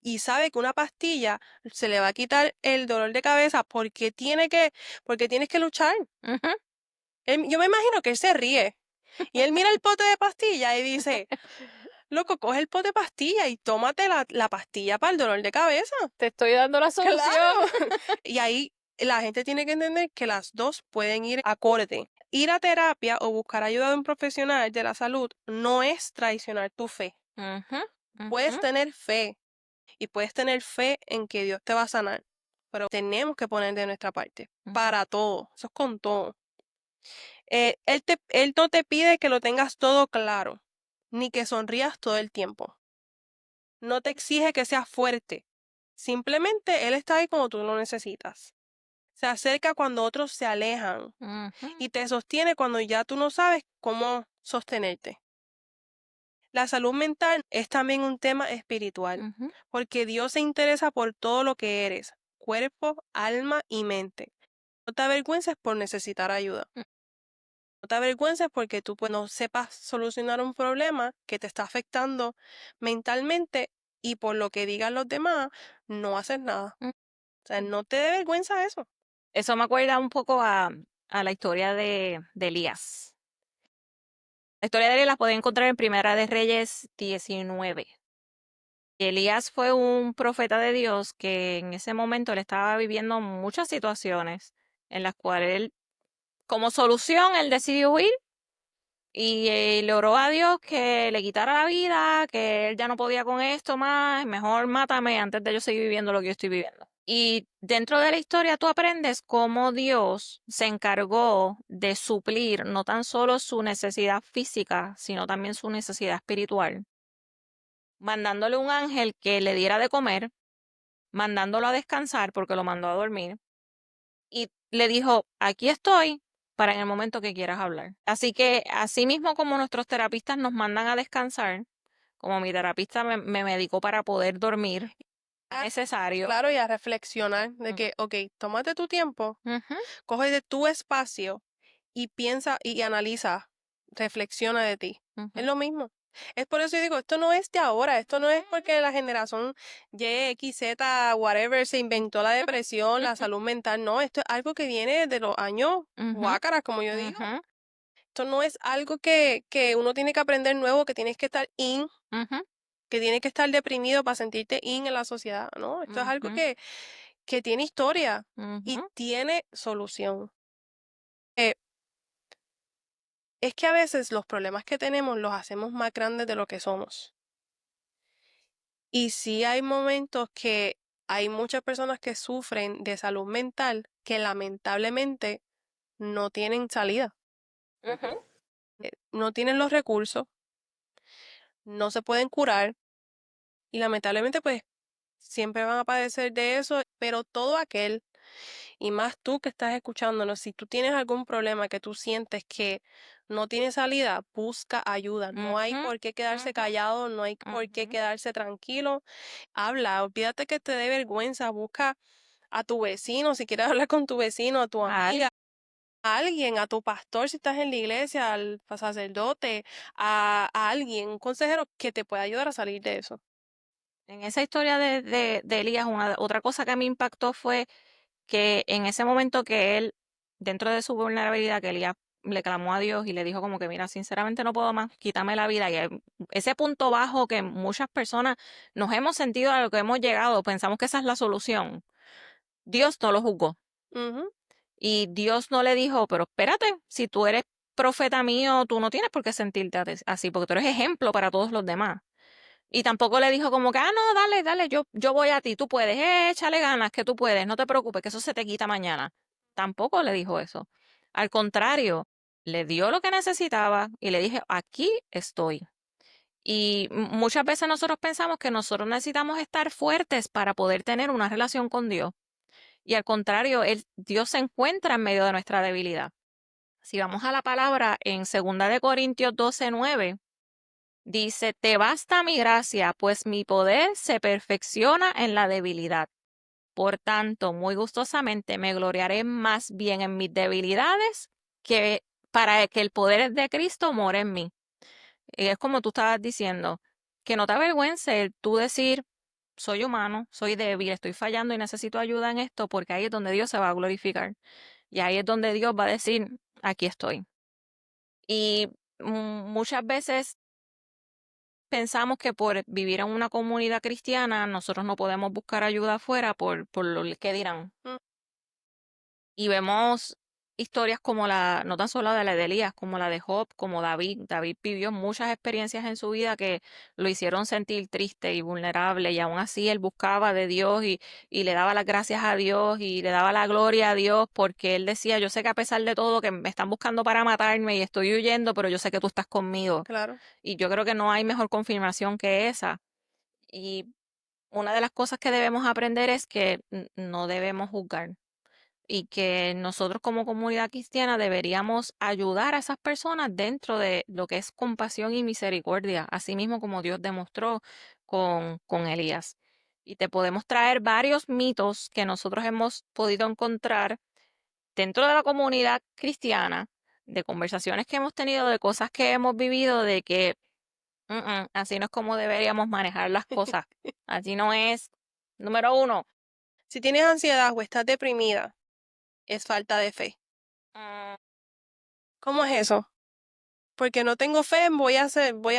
[SPEAKER 1] y sabe que una pastilla se le va a quitar el dolor de cabeza porque tienes que luchar.
[SPEAKER 2] ujú.
[SPEAKER 1] Yo me imagino que él se ríe y él mira el pote de pastilla y dice, loco, coge el pote de pastilla y tómate la pastilla para el dolor de cabeza.
[SPEAKER 2] Te estoy dando la solución.
[SPEAKER 1] Claro. Y ahí la gente tiene que entender que las dos pueden ir acorde. Ir a terapia o buscar ayuda de un profesional de la salud no es traicionar tu fe.
[SPEAKER 2] Ujú,
[SPEAKER 1] Puedes
[SPEAKER 2] ujú,
[SPEAKER 1] tener fe y puedes tener fe en que Dios te va a sanar, pero tenemos que poner de nuestra parte
[SPEAKER 2] ujú,
[SPEAKER 1] para todo, eso es con todo. Él no te pide que lo tengas todo claro, ni que sonrías todo el tiempo. No te exige que seas fuerte. Simplemente Él está ahí cuando tú lo necesitas. Se acerca cuando otros se alejan
[SPEAKER 2] ujú,
[SPEAKER 1] y te sostiene cuando ya tú no sabes cómo sostenerte. La salud mental es también un tema espiritual,
[SPEAKER 2] ujú.
[SPEAKER 1] porque Dios se interesa por todo lo que eres, cuerpo, alma y mente. No te avergüences por necesitar ayuda.
[SPEAKER 2] Mm.
[SPEAKER 1] No te avergüences porque tú pues, no sepas solucionar un problema que te está afectando mentalmente y por lo que digan los demás, no haces nada.
[SPEAKER 2] Mm.
[SPEAKER 1] O sea, no te dé vergüenza eso.
[SPEAKER 2] Eso me acuerda un poco a la historia de Elías. La historia de Elías la pueden encontrar en Primera de Reyes 19. Elías fue un profeta de Dios que en ese momento él estaba viviendo muchas situaciones en las cuales él, como solución, él decidió huir y le oró a Dios que le quitara la vida, que él ya no podía con esto más, mejor mátame antes de yo seguir viviendo lo que yo estoy viviendo. Y dentro de la historia tú aprendes cómo Dios se encargó de suplir no tan solo su necesidad física, sino también su necesidad espiritual, mandándole un ángel que le diera de comer, mandándolo a descansar porque lo mandó a dormir y le dijo, aquí estoy para en el momento que quieras hablar. Así que así mismo como nuestros terapistas nos mandan a descansar, como mi terapista me medicó para poder dormir, es
[SPEAKER 1] Ah,
[SPEAKER 2] necesario.
[SPEAKER 1] claro, y a reflexionar de
[SPEAKER 2] Mm,
[SPEAKER 1] que, ok, tómate tu tiempo,
[SPEAKER 2] ujú,
[SPEAKER 1] coge de tu espacio y piensa y analiza, reflexiona de ti. Es
[SPEAKER 2] ujú,
[SPEAKER 1] lo mismo. Es por eso yo digo, esto no es de ahora, esto no es porque la generación Y, X, Z, whatever, se inventó la depresión, la salud mental, no, esto es algo que viene de los años
[SPEAKER 2] ujú,
[SPEAKER 1] guácaras, como yo digo.
[SPEAKER 2] ujú,
[SPEAKER 1] Esto no es algo que uno tiene que aprender nuevo, que tienes que estar
[SPEAKER 2] ujú,
[SPEAKER 1] que tienes que estar deprimido para sentirte en la sociedad, no, esto es algo
[SPEAKER 2] ujú,
[SPEAKER 1] que tiene historia y
[SPEAKER 2] ujú.
[SPEAKER 1] tiene solución. Eh, Es que a veces los problemas que tenemos los hacemos más grandes de lo que somos. Y sí hay momentos que hay muchas personas que sufren de salud mental que lamentablemente no tienen salida,
[SPEAKER 2] Ujú.
[SPEAKER 1] no tienen los recursos, no se pueden curar y lamentablemente pues siempre van a padecer de eso, pero todo aquel y más tú que estás escuchándonos, si tú tienes algún problema que tú sientes que no tiene salida, busca ayuda. No hay
[SPEAKER 2] Ujú,
[SPEAKER 1] por qué quedarse
[SPEAKER 2] ujú,
[SPEAKER 1] callado, no hay por qué
[SPEAKER 2] ujú.
[SPEAKER 1] quedarse tranquilo. Habla, olvídate que te dé vergüenza, busca a tu vecino, si quieres hablar con tu vecino, a tu
[SPEAKER 2] Al-
[SPEAKER 1] amiga, a alguien, a tu pastor si estás en la iglesia, al sacerdote, a alguien, un consejero que te pueda ayudar a salir de eso.
[SPEAKER 2] En esa historia de Elías, otra cosa que me impactó fue que en ese momento que él, dentro de su vulnerabilidad, que Elías le clamó a Dios y le dijo como que, mira, sinceramente no puedo más, quítame la vida. Y ese punto bajo que muchas personas nos hemos sentido a lo que hemos llegado, pensamos que esa es la solución. Dios no lo juzgó.
[SPEAKER 1] Ujú,
[SPEAKER 2] Y Dios no le dijo, pero espérate, si tú eres profeta mío, tú no tienes por qué sentirte así, porque tú eres ejemplo para todos los demás. Y tampoco le dijo como que, ah, no, dale, dale, yo voy a ti, tú puedes, échale ganas, que tú puedes, no te preocupes, que eso se te quita mañana. Tampoco le dijo eso. Al contrario, le dio lo que necesitaba y le dije, aquí estoy. Y muchas veces nosotros pensamos que nosotros necesitamos estar fuertes para poder tener una relación con Dios. Y al contrario, Dios se encuentra en medio de nuestra debilidad. Si vamos a la palabra en 2 Corintios 12:9, dice, te basta mi gracia, pues mi poder se perfecciona en la debilidad. Por tanto, muy gustosamente me gloriaré más bien en mis debilidades que para que el poder de Cristo more en mí. Y es como tú estabas diciendo, que no te avergüence el tú decir, soy humano, soy débil, estoy fallando y necesito ayuda en esto, porque ahí es donde Dios se va a glorificar. Y ahí es donde Dios va a decir, aquí estoy. Y muchas veces pensamos que por vivir en una comunidad cristiana, nosotros no podemos buscar ayuda afuera por lo que dirán.
[SPEAKER 1] mm,
[SPEAKER 2] Y vemos historias como no tan solo la de Elías, como la de Job, como David. David vivió muchas experiencias en su vida que lo hicieron sentir triste y vulnerable, y aún así él buscaba de Dios y le daba las gracias a Dios y le daba la gloria a Dios, porque él decía, yo sé que a pesar de todo que me están buscando para matarme y estoy huyendo, pero yo sé que tú estás conmigo.
[SPEAKER 1] Claro.
[SPEAKER 2] Y yo creo que no hay mejor confirmación que esa. Y una de las cosas que debemos aprender es que no debemos juzgar y que nosotros como comunidad cristiana deberíamos ayudar a esas personas dentro de lo que es compasión y misericordia, así mismo como Dios demostró con Elías. Y te podemos traer varios mitos que nosotros hemos podido encontrar dentro de la comunidad cristiana, de conversaciones que hemos tenido, de cosas que hemos vivido, de que así no es como deberíamos manejar las cosas. Así no es. Número uno.
[SPEAKER 1] Si tienes ansiedad o estás deprimida, es falta de fe.
[SPEAKER 2] mm,
[SPEAKER 1] ¿Cómo es eso? Porque no tengo fe, voy a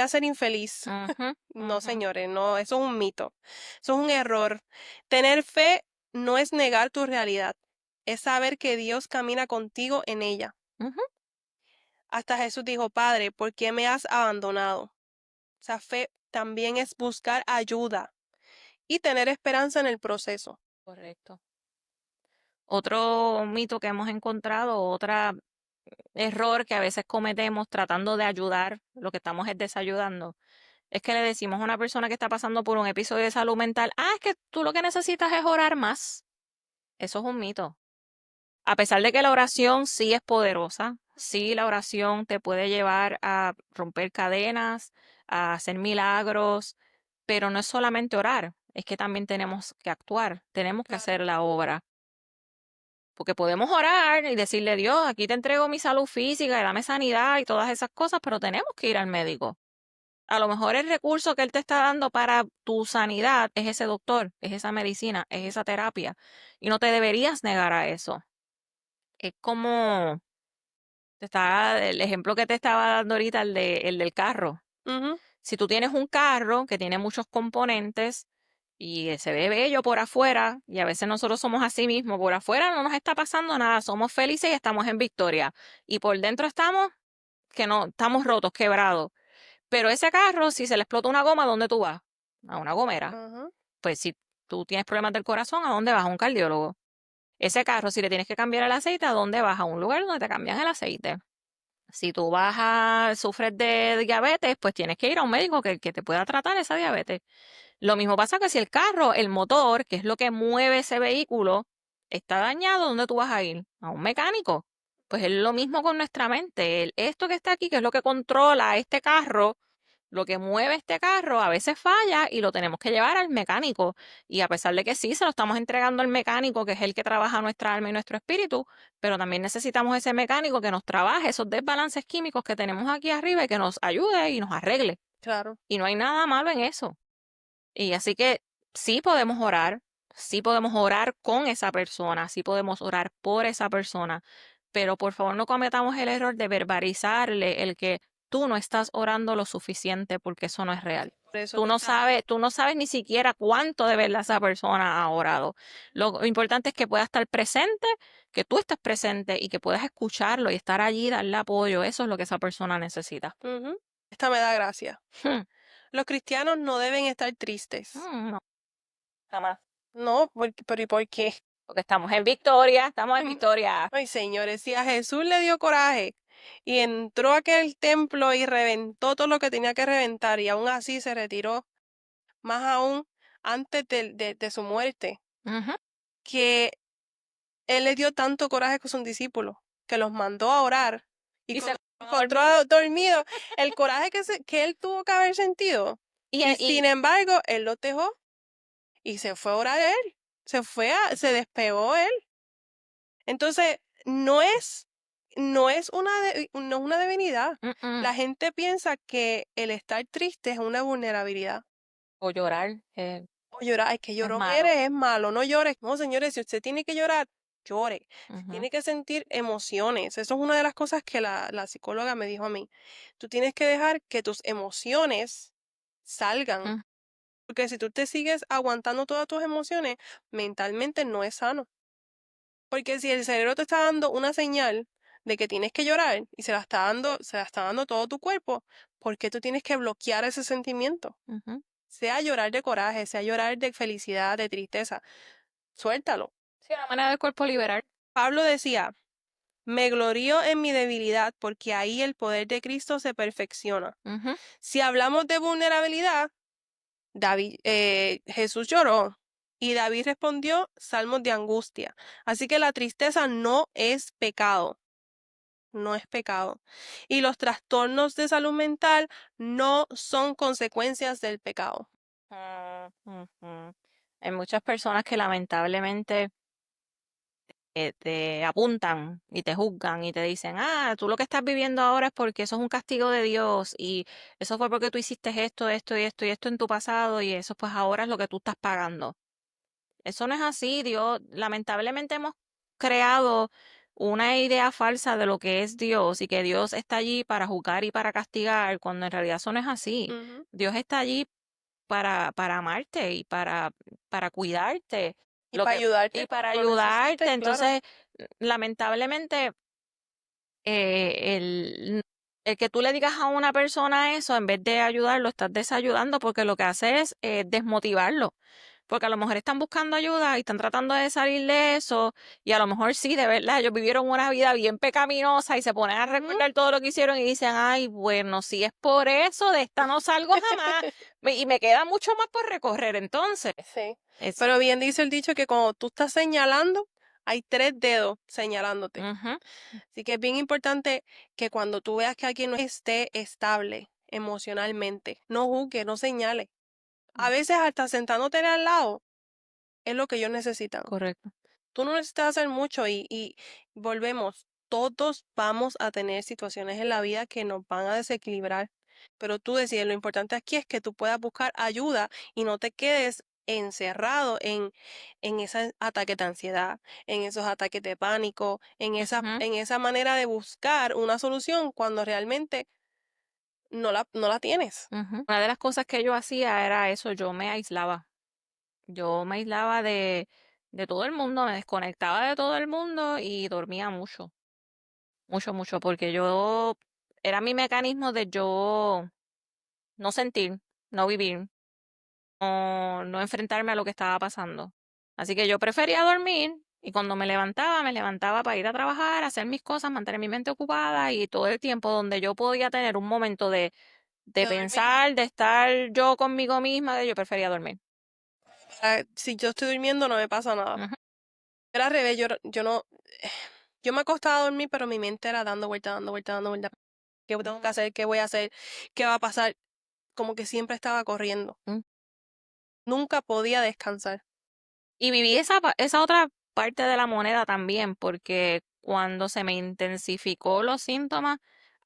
[SPEAKER 1] ser infeliz.
[SPEAKER 2] ujú,
[SPEAKER 1] No,
[SPEAKER 2] ujú,
[SPEAKER 1] señores, no, eso es un mito. Eso es un error. Tener fe no es negar tu realidad, es saber que Dios camina contigo en ella.
[SPEAKER 2] ujú.
[SPEAKER 1] Hasta Jesús dijo, Padre, ¿por qué me has abandonado? O sea, fe también es buscar ayuda y tener esperanza en el proceso.
[SPEAKER 2] Correcto. Otro mito que hemos encontrado, otro error que a veces cometemos tratando de ayudar, lo que estamos es desayudando, es que le decimos a una persona que está pasando por un episodio de salud mental, es que tú lo que necesitas es orar más. Eso es un mito. A pesar de que la oración sí es poderosa, sí la oración te puede llevar a romper cadenas, a hacer milagros, pero no es solamente orar, es que también tenemos que actuar, tenemos que
[SPEAKER 1] Claro.
[SPEAKER 2] hacer la obra. Porque podemos orar y decirle, Dios, aquí te entrego mi salud física y dame sanidad y todas esas cosas, pero tenemos que ir al médico. A lo mejor el recurso que él te está dando para tu sanidad es ese doctor, es esa medicina, es esa terapia. Y no te deberías negar a eso. Es como el ejemplo que te estaba dando ahorita, el del carro.
[SPEAKER 1] Ujú.
[SPEAKER 2] Si tú tienes un carro que tiene muchos componentes y se ve bello por afuera, y a veces nosotros somos así mismo, por afuera no nos está pasando nada, somos felices y estamos en victoria. Y por dentro estamos que no, estamos rotos, quebrados. Pero ese carro, si se le explota una goma, ¿a dónde tú vas? A una gomera.
[SPEAKER 1] Ajá.
[SPEAKER 2] Pues si tú tienes problemas del corazón, ¿a dónde vas? A un cardiólogo. Ese carro, si le tienes que cambiar el aceite, ¿a dónde vas? A un lugar donde te cambian el aceite. Si tú sufres de diabetes, pues tienes que ir a un médico que te pueda tratar esa diabetes. Lo mismo pasa que si el carro, el motor, que es lo que mueve ese vehículo, está dañado, ¿dónde tú vas a ir? A un mecánico. Pues es lo mismo con nuestra mente. Esto que está aquí, que es lo que controla este carro, lo que mueve este carro, a veces falla y lo tenemos que llevar al mecánico. Y a pesar de que sí, se lo estamos entregando al mecánico, que es el que trabaja nuestra alma y nuestro espíritu, pero también necesitamos ese mecánico que nos trabaje esos desbalances químicos que tenemos aquí arriba y que nos ayude y nos arregle.
[SPEAKER 1] Claro.
[SPEAKER 2] Y no hay nada malo en eso. Y así que sí podemos orar con esa persona, sí podemos orar por esa persona, pero por favor no cometamos el error de verbalizarle el que tú no estás orando lo suficiente porque eso no es real.
[SPEAKER 1] Por eso que está.
[SPEAKER 2] Tú no sabes ni siquiera cuánto de verdad esa persona ha orado. Lo importante es que pueda estar presente, que tú estés presente y que puedas escucharlo y estar allí, darle apoyo. Eso es lo que esa persona necesita.
[SPEAKER 1] Ujú. Esta me da gracia. Los cristianos no deben estar tristes.
[SPEAKER 2] No, jamás.
[SPEAKER 1] No, pero ¿y por qué?
[SPEAKER 2] Porque estamos en victoria, estamos en victoria.
[SPEAKER 1] Ay, señores, si a Jesús le dio coraje y entró a aquel templo y reventó todo lo que tenía que reventar y aún así se retiró, más aún antes de su muerte,
[SPEAKER 2] Ujú.
[SPEAKER 1] que él le dio tanto coraje con sus discípulos, que los mandó a orar y
[SPEAKER 2] Y se
[SPEAKER 1] cuando los
[SPEAKER 2] quedó
[SPEAKER 1] encontró
[SPEAKER 2] dormido.
[SPEAKER 1] dormidos, el coraje que él tuvo que haber sentido. Y sin
[SPEAKER 2] Y
[SPEAKER 1] embargo, él lo dejó y se fue a orar él, se despegó él. Entonces, no es una divinidad.
[SPEAKER 2] mm, mm,
[SPEAKER 1] La gente piensa que el estar triste es una vulnerabilidad.
[SPEAKER 2] o llorar,
[SPEAKER 1] O llorar, es que
[SPEAKER 2] es
[SPEAKER 1] llorón
[SPEAKER 2] malo.
[SPEAKER 1] eres, es malo, no llores. No, señores, si usted tiene que llorar, llore.
[SPEAKER 2] Ujú,
[SPEAKER 1] Tiene que sentir emociones. Eso es una de las cosas que la psicóloga me dijo a mí. Tú tienes que dejar que tus emociones salgan.
[SPEAKER 2] mm.
[SPEAKER 1] Porque si tú te sigues aguantando todas tus emociones, mentalmente no es sano. Porque si el cerebro te está dando una señal de que tienes que llorar y se la está dando todo tu cuerpo, ¿por qué tú tienes que bloquear ese sentimiento?
[SPEAKER 2] Ujú.
[SPEAKER 1] Sea llorar de coraje, sea llorar de felicidad, de tristeza, suéltalo.
[SPEAKER 2] Sí, una manera del cuerpo liberar.
[SPEAKER 1] Pablo decía, me glorío en mi debilidad porque ahí el poder de Cristo se perfecciona.
[SPEAKER 2] Ujú.
[SPEAKER 1] Si hablamos de vulnerabilidad, Jesús lloró y David respondió salmos de angustia. Así que la tristeza no es pecado, no es pecado. Y los trastornos de salud mental no son consecuencias del pecado.
[SPEAKER 2] Ujú. Hay muchas personas que lamentablemente te apuntan y te juzgan y te dicen, tú lo que estás viviendo ahora es porque eso es un castigo de Dios y eso fue porque tú hiciste esto, esto y esto y esto en tu pasado y eso pues ahora es lo que tú estás pagando. Eso no es así, Dios, lamentablemente hemos creado una idea falsa de lo que es Dios y que Dios está allí para juzgar y para castigar, cuando en realidad eso no es así.
[SPEAKER 1] Ujú.
[SPEAKER 2] Dios está allí para amarte y para cuidarte,
[SPEAKER 1] Y
[SPEAKER 2] lo
[SPEAKER 1] para
[SPEAKER 2] que, y
[SPEAKER 1] ayudarte
[SPEAKER 2] para
[SPEAKER 1] cuando lo
[SPEAKER 2] ayudarte.
[SPEAKER 1] necesites, claro.
[SPEAKER 2] Entonces, lamentablemente, eh, el, el que tú le digas a una persona eso, en vez de ayudarlo, estás desayudando porque lo que hace es desmotivarlo. Porque a lo mejor están buscando ayuda y están tratando de salir de eso, y a lo mejor sí, de verdad, ellos vivieron una vida bien pecaminosa y se ponen a
[SPEAKER 1] Ujú.
[SPEAKER 2] recordar todo lo que hicieron y dicen, ay, bueno, si es por eso, de esta no salgo jamás, y me queda mucho más por recorrer entonces.
[SPEAKER 1] Sí.
[SPEAKER 2] Es,
[SPEAKER 1] Pero bien dice el dicho que cuando tú estás señalando, hay tres dedos señalándote.
[SPEAKER 2] ujú,
[SPEAKER 1] Así que es bien importante que cuando tú veas que alguien no esté estable emocionalmente, no juzgue, no señale. A veces hasta sentándote al lado es lo que ellos necesitan.
[SPEAKER 2] correcto.
[SPEAKER 1] Tú no necesitas hacer mucho y volvemos. Todos vamos a tener situaciones en la vida que nos van a desequilibrar, pero tú decides. Lo importante aquí es que tú puedas buscar ayuda y no te quedes encerrado en esos ataques de ansiedad, en esos ataques de pánico,
[SPEAKER 2] Ujú,
[SPEAKER 1] en esa manera de buscar una solución cuando realmente no la tienes.
[SPEAKER 2] ujú. Una de las cosas que yo hacía era eso, yo me aislaba de todo el mundo, me desconectaba de todo el mundo y dormía mucho. Mucho, mucho, porque yo era mi mecanismo de yo no sentir, no vivir, no enfrentarme a lo que estaba pasando. Así que yo prefería dormir y cuando me levantaba para ir a trabajar, hacer mis cosas, mantener mi mente ocupada y todo el tiempo donde yo podía tener un momento de
[SPEAKER 1] De dormir.
[SPEAKER 2] pensar, de estar yo conmigo misma, de yo prefería dormir.
[SPEAKER 1] Si yo estoy durmiendo no me pasa nada.
[SPEAKER 2] Ujú,
[SPEAKER 1] Era al revés, yo no, yo me acostaba a dormir, pero mi mente era dando vueltas, dando vueltas, dando vueltas. ¿Qué tengo que hacer? ¿Qué voy a hacer? ¿Qué va a pasar? Como que siempre estaba corriendo.
[SPEAKER 2] ujú.
[SPEAKER 1] Nunca podía descansar.
[SPEAKER 2] Y viví esa otra parte de la moneda también, porque cuando se me intensificó los síntomas,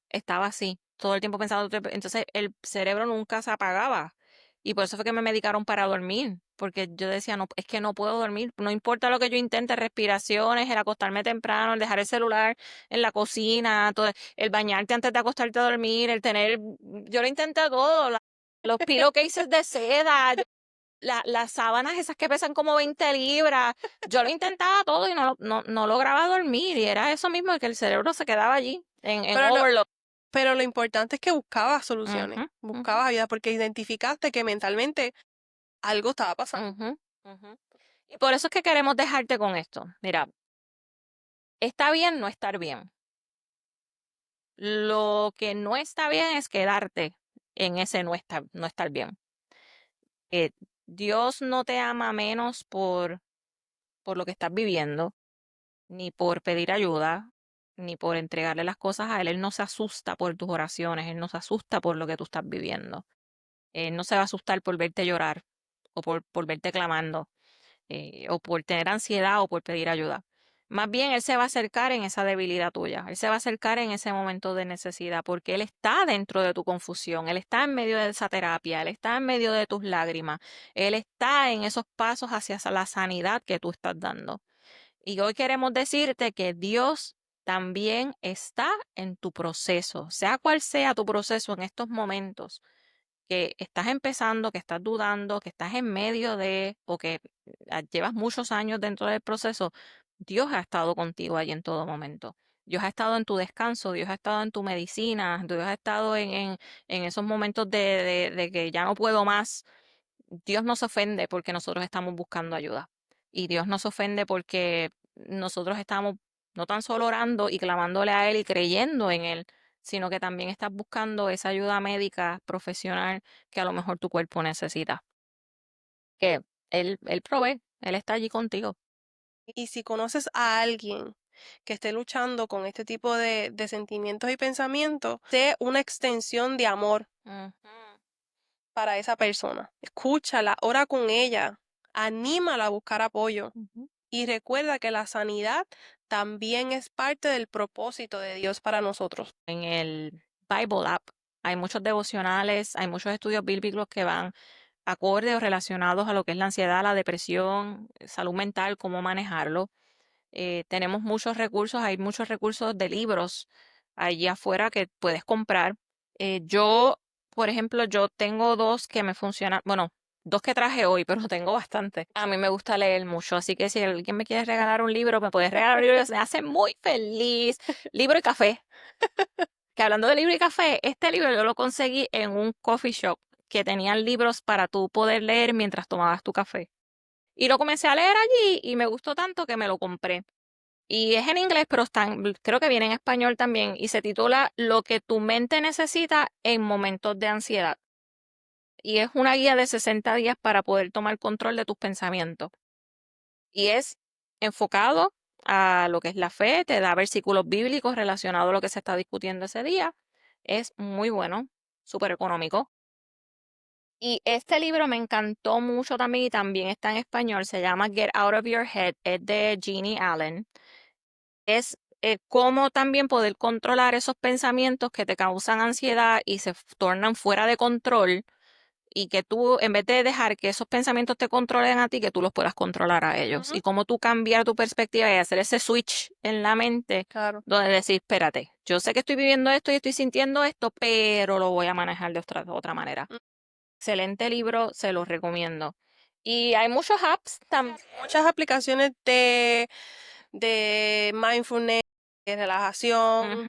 [SPEAKER 2] estaba así, todo el tiempo pensando, entonces el cerebro nunca se apagaba. Y por eso fue que me medicaron para dormir, porque yo decía, no, es que no puedo dormir, no importa lo que yo intente, respiraciones, el acostarme temprano, el dejar el celular en la cocina, todo, el bañarte antes de acostarte a dormir, el tener, yo lo intenté todo, los pillowcases de seda, las sábanas esas que pesan como 20 libras, yo lo intentaba todo y no lograba dormir, y era eso mismo, que el cerebro se quedaba allí, en
[SPEAKER 1] Pero lo,
[SPEAKER 2] overload.
[SPEAKER 1] pero lo importante es que buscabas soluciones,
[SPEAKER 2] Ujú, ujú,
[SPEAKER 1] buscabas ayuda porque identificaste que mentalmente algo estaba pasando.
[SPEAKER 2] ujú, ujú. Y por eso es que queremos dejarte con esto. Mira, está bien no estar bien. Lo que no está bien es quedarte en ese no estar bien. Eh, Dios no te ama menos por lo que estás viviendo, ni por pedir ayuda, ni por entregarle las cosas a Él. Él no se asusta por tus oraciones, Él no se asusta por lo que tú estás viviendo. Él no se va a asustar por verte llorar o por verte clamando, o por tener ansiedad o por pedir ayuda. Más bien, Él se va a acercar en esa debilidad tuya, Él se va a acercar en ese momento de necesidad, porque Él está dentro de tu confusión, Él está en medio de esa terapia, Él está en medio de tus lágrimas, Él está en esos pasos hacia la sanidad que tú estás dando. Y hoy queremos decirte que Dios también está en tu proceso, sea cual sea tu proceso en estos momentos que estás empezando, que estás dudando, que estás en medio de, o que llevas muchos años dentro del proceso. Dios ha estado contigo allí en todo momento. Dios ha estado en tu descanso, Dios ha estado en tu medicina, Dios ha estado en esos momentos de que ya no puedo más. Dios no se ofende porque nosotros estamos buscando ayuda. Y Dios no se ofende porque nosotros estamos no tan solo orando y clamándole a Él y creyendo en Él, sino que también estás buscando esa ayuda médica profesional que a lo mejor tu cuerpo necesita. Que Él provee, Él está allí contigo.
[SPEAKER 1] Y si conoces a alguien que esté luchando con este tipo de sentimientos y pensamientos, sé una extensión de amor
[SPEAKER 2] Ujú.
[SPEAKER 1] para esa persona. Escúchala, ora con ella, anímala a buscar apoyo.
[SPEAKER 2] Ujú.
[SPEAKER 1] Y recuerda que la sanidad también es parte del propósito de Dios para nosotros.
[SPEAKER 2] En el Bible app hay muchos devocionales, hay muchos estudios bíblicos que van acorde o relacionados a lo que es la ansiedad, la depresión, salud mental, cómo manejarlo. Tenemos muchos recursos, hay muchos recursos de libros allí afuera que puedes comprar. Yo, por ejemplo, yo tengo dos que me funcionan, bueno, dos que traje hoy, pero tengo bastante. A mí me gusta leer mucho, así que si alguien me quiere regalar un libro, me puedes regalar un libro, me hace muy feliz. Libro y café. Que hablando de libro y café, este libro yo lo conseguí en un coffee shop que tenían libros para tú poder leer mientras tomabas tu café. Y lo comencé a leer allí y me gustó tanto que me lo compré. Y es en inglés, pero creo que viene en español también y se titula Lo que tu mente necesita en momentos de ansiedad. Y es una guía de 60 días para poder tomar control de tus pensamientos. Y es enfocado a lo que es la fe, te da versículos bíblicos relacionados a lo que se está discutiendo ese día. Es muy bueno, súper económico. Y este libro me encantó mucho también y también está en español. Se llama Get Out of Your Head, es de Jeannie Allen. Es cómo también poder controlar esos pensamientos que te causan ansiedad y se tornan fuera de control y que tú, en vez de dejar que esos pensamientos te controlen a ti, que tú los puedas controlar a ellos.
[SPEAKER 1] Ujú,
[SPEAKER 2] Y cómo tú cambiar tu perspectiva y hacer ese switch en la mente
[SPEAKER 1] claro.
[SPEAKER 2] donde decir, espérate, yo sé que estoy viviendo esto y estoy sintiendo esto, pero lo voy a manejar de otra manera.
[SPEAKER 1] Mm,
[SPEAKER 2] Excelente libro, se los recomiendo. Y hay muchos apps también.
[SPEAKER 1] muchas aplicaciones de mindfulness, de relajación,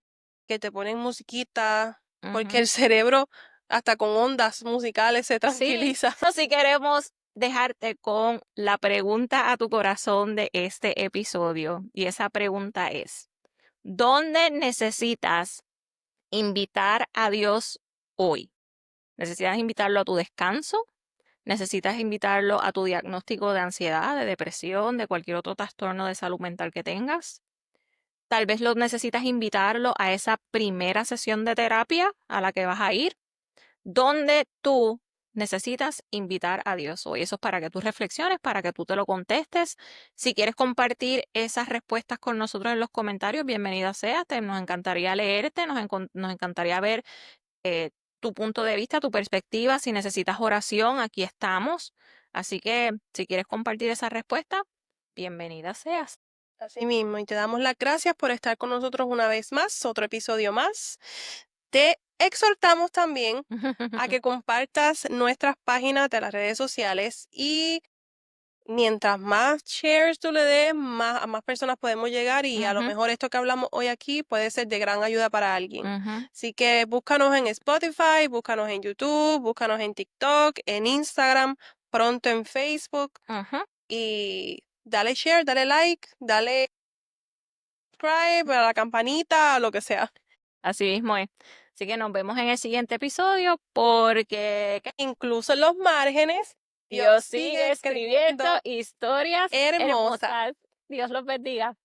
[SPEAKER 1] que te ponen musiquita, porque el cerebro hasta con ondas musicales se
[SPEAKER 2] Sí,
[SPEAKER 1] tranquiliza.
[SPEAKER 2] si queremos dejarte con la pregunta a tu corazón de este episodio. Y esa pregunta es, ¿dónde necesitas invitar a Dios hoy? ¿Necesitas invitarlo a tu descanso? ¿Necesitas invitarlo a tu diagnóstico de ansiedad, de depresión, de cualquier otro trastorno de salud mental que tengas? Tal vez lo necesitas invitarlo a esa primera sesión de terapia a la que vas a ir, donde tú necesitas invitar a Dios hoy. Eso es para que tú reflexiones, para que tú te lo contestes. Si quieres compartir esas respuestas con nosotros en los comentarios, bienvenida seas. Nos encantaría leerte, nos encantaría ver eh, tu punto de vista, tu perspectiva. Si necesitas oración, aquí estamos. Así que si quieres compartir esa respuesta, bienvenida seas.
[SPEAKER 1] Así mismo, y te damos las gracias por estar con nosotros una vez más, otro episodio más. Te exhortamos también a que compartas nuestras páginas de las redes sociales y mientras más shares tú le des, a más personas podemos llegar y a lo
[SPEAKER 2] Ujú,
[SPEAKER 1] mejor esto que hablamos hoy aquí puede ser de gran ayuda para alguien.
[SPEAKER 2] ujú,
[SPEAKER 1] Así que búscanos en Spotify, búscanos en YouTube, búscanos en TikTok, en Instagram, pronto en Facebook
[SPEAKER 2] ujú.
[SPEAKER 1] y dale share, dale like, dale subscribe, a la campanita, lo que sea.
[SPEAKER 2] Así mismo es. Así que nos vemos en el siguiente episodio porque
[SPEAKER 1] Incluso en los márgenes, Dios
[SPEAKER 2] Dios
[SPEAKER 1] sigue
[SPEAKER 2] sigue escribiendo
[SPEAKER 1] escribiendo
[SPEAKER 2] historias
[SPEAKER 1] hermosas.
[SPEAKER 2] hermosas. Dios los bendiga.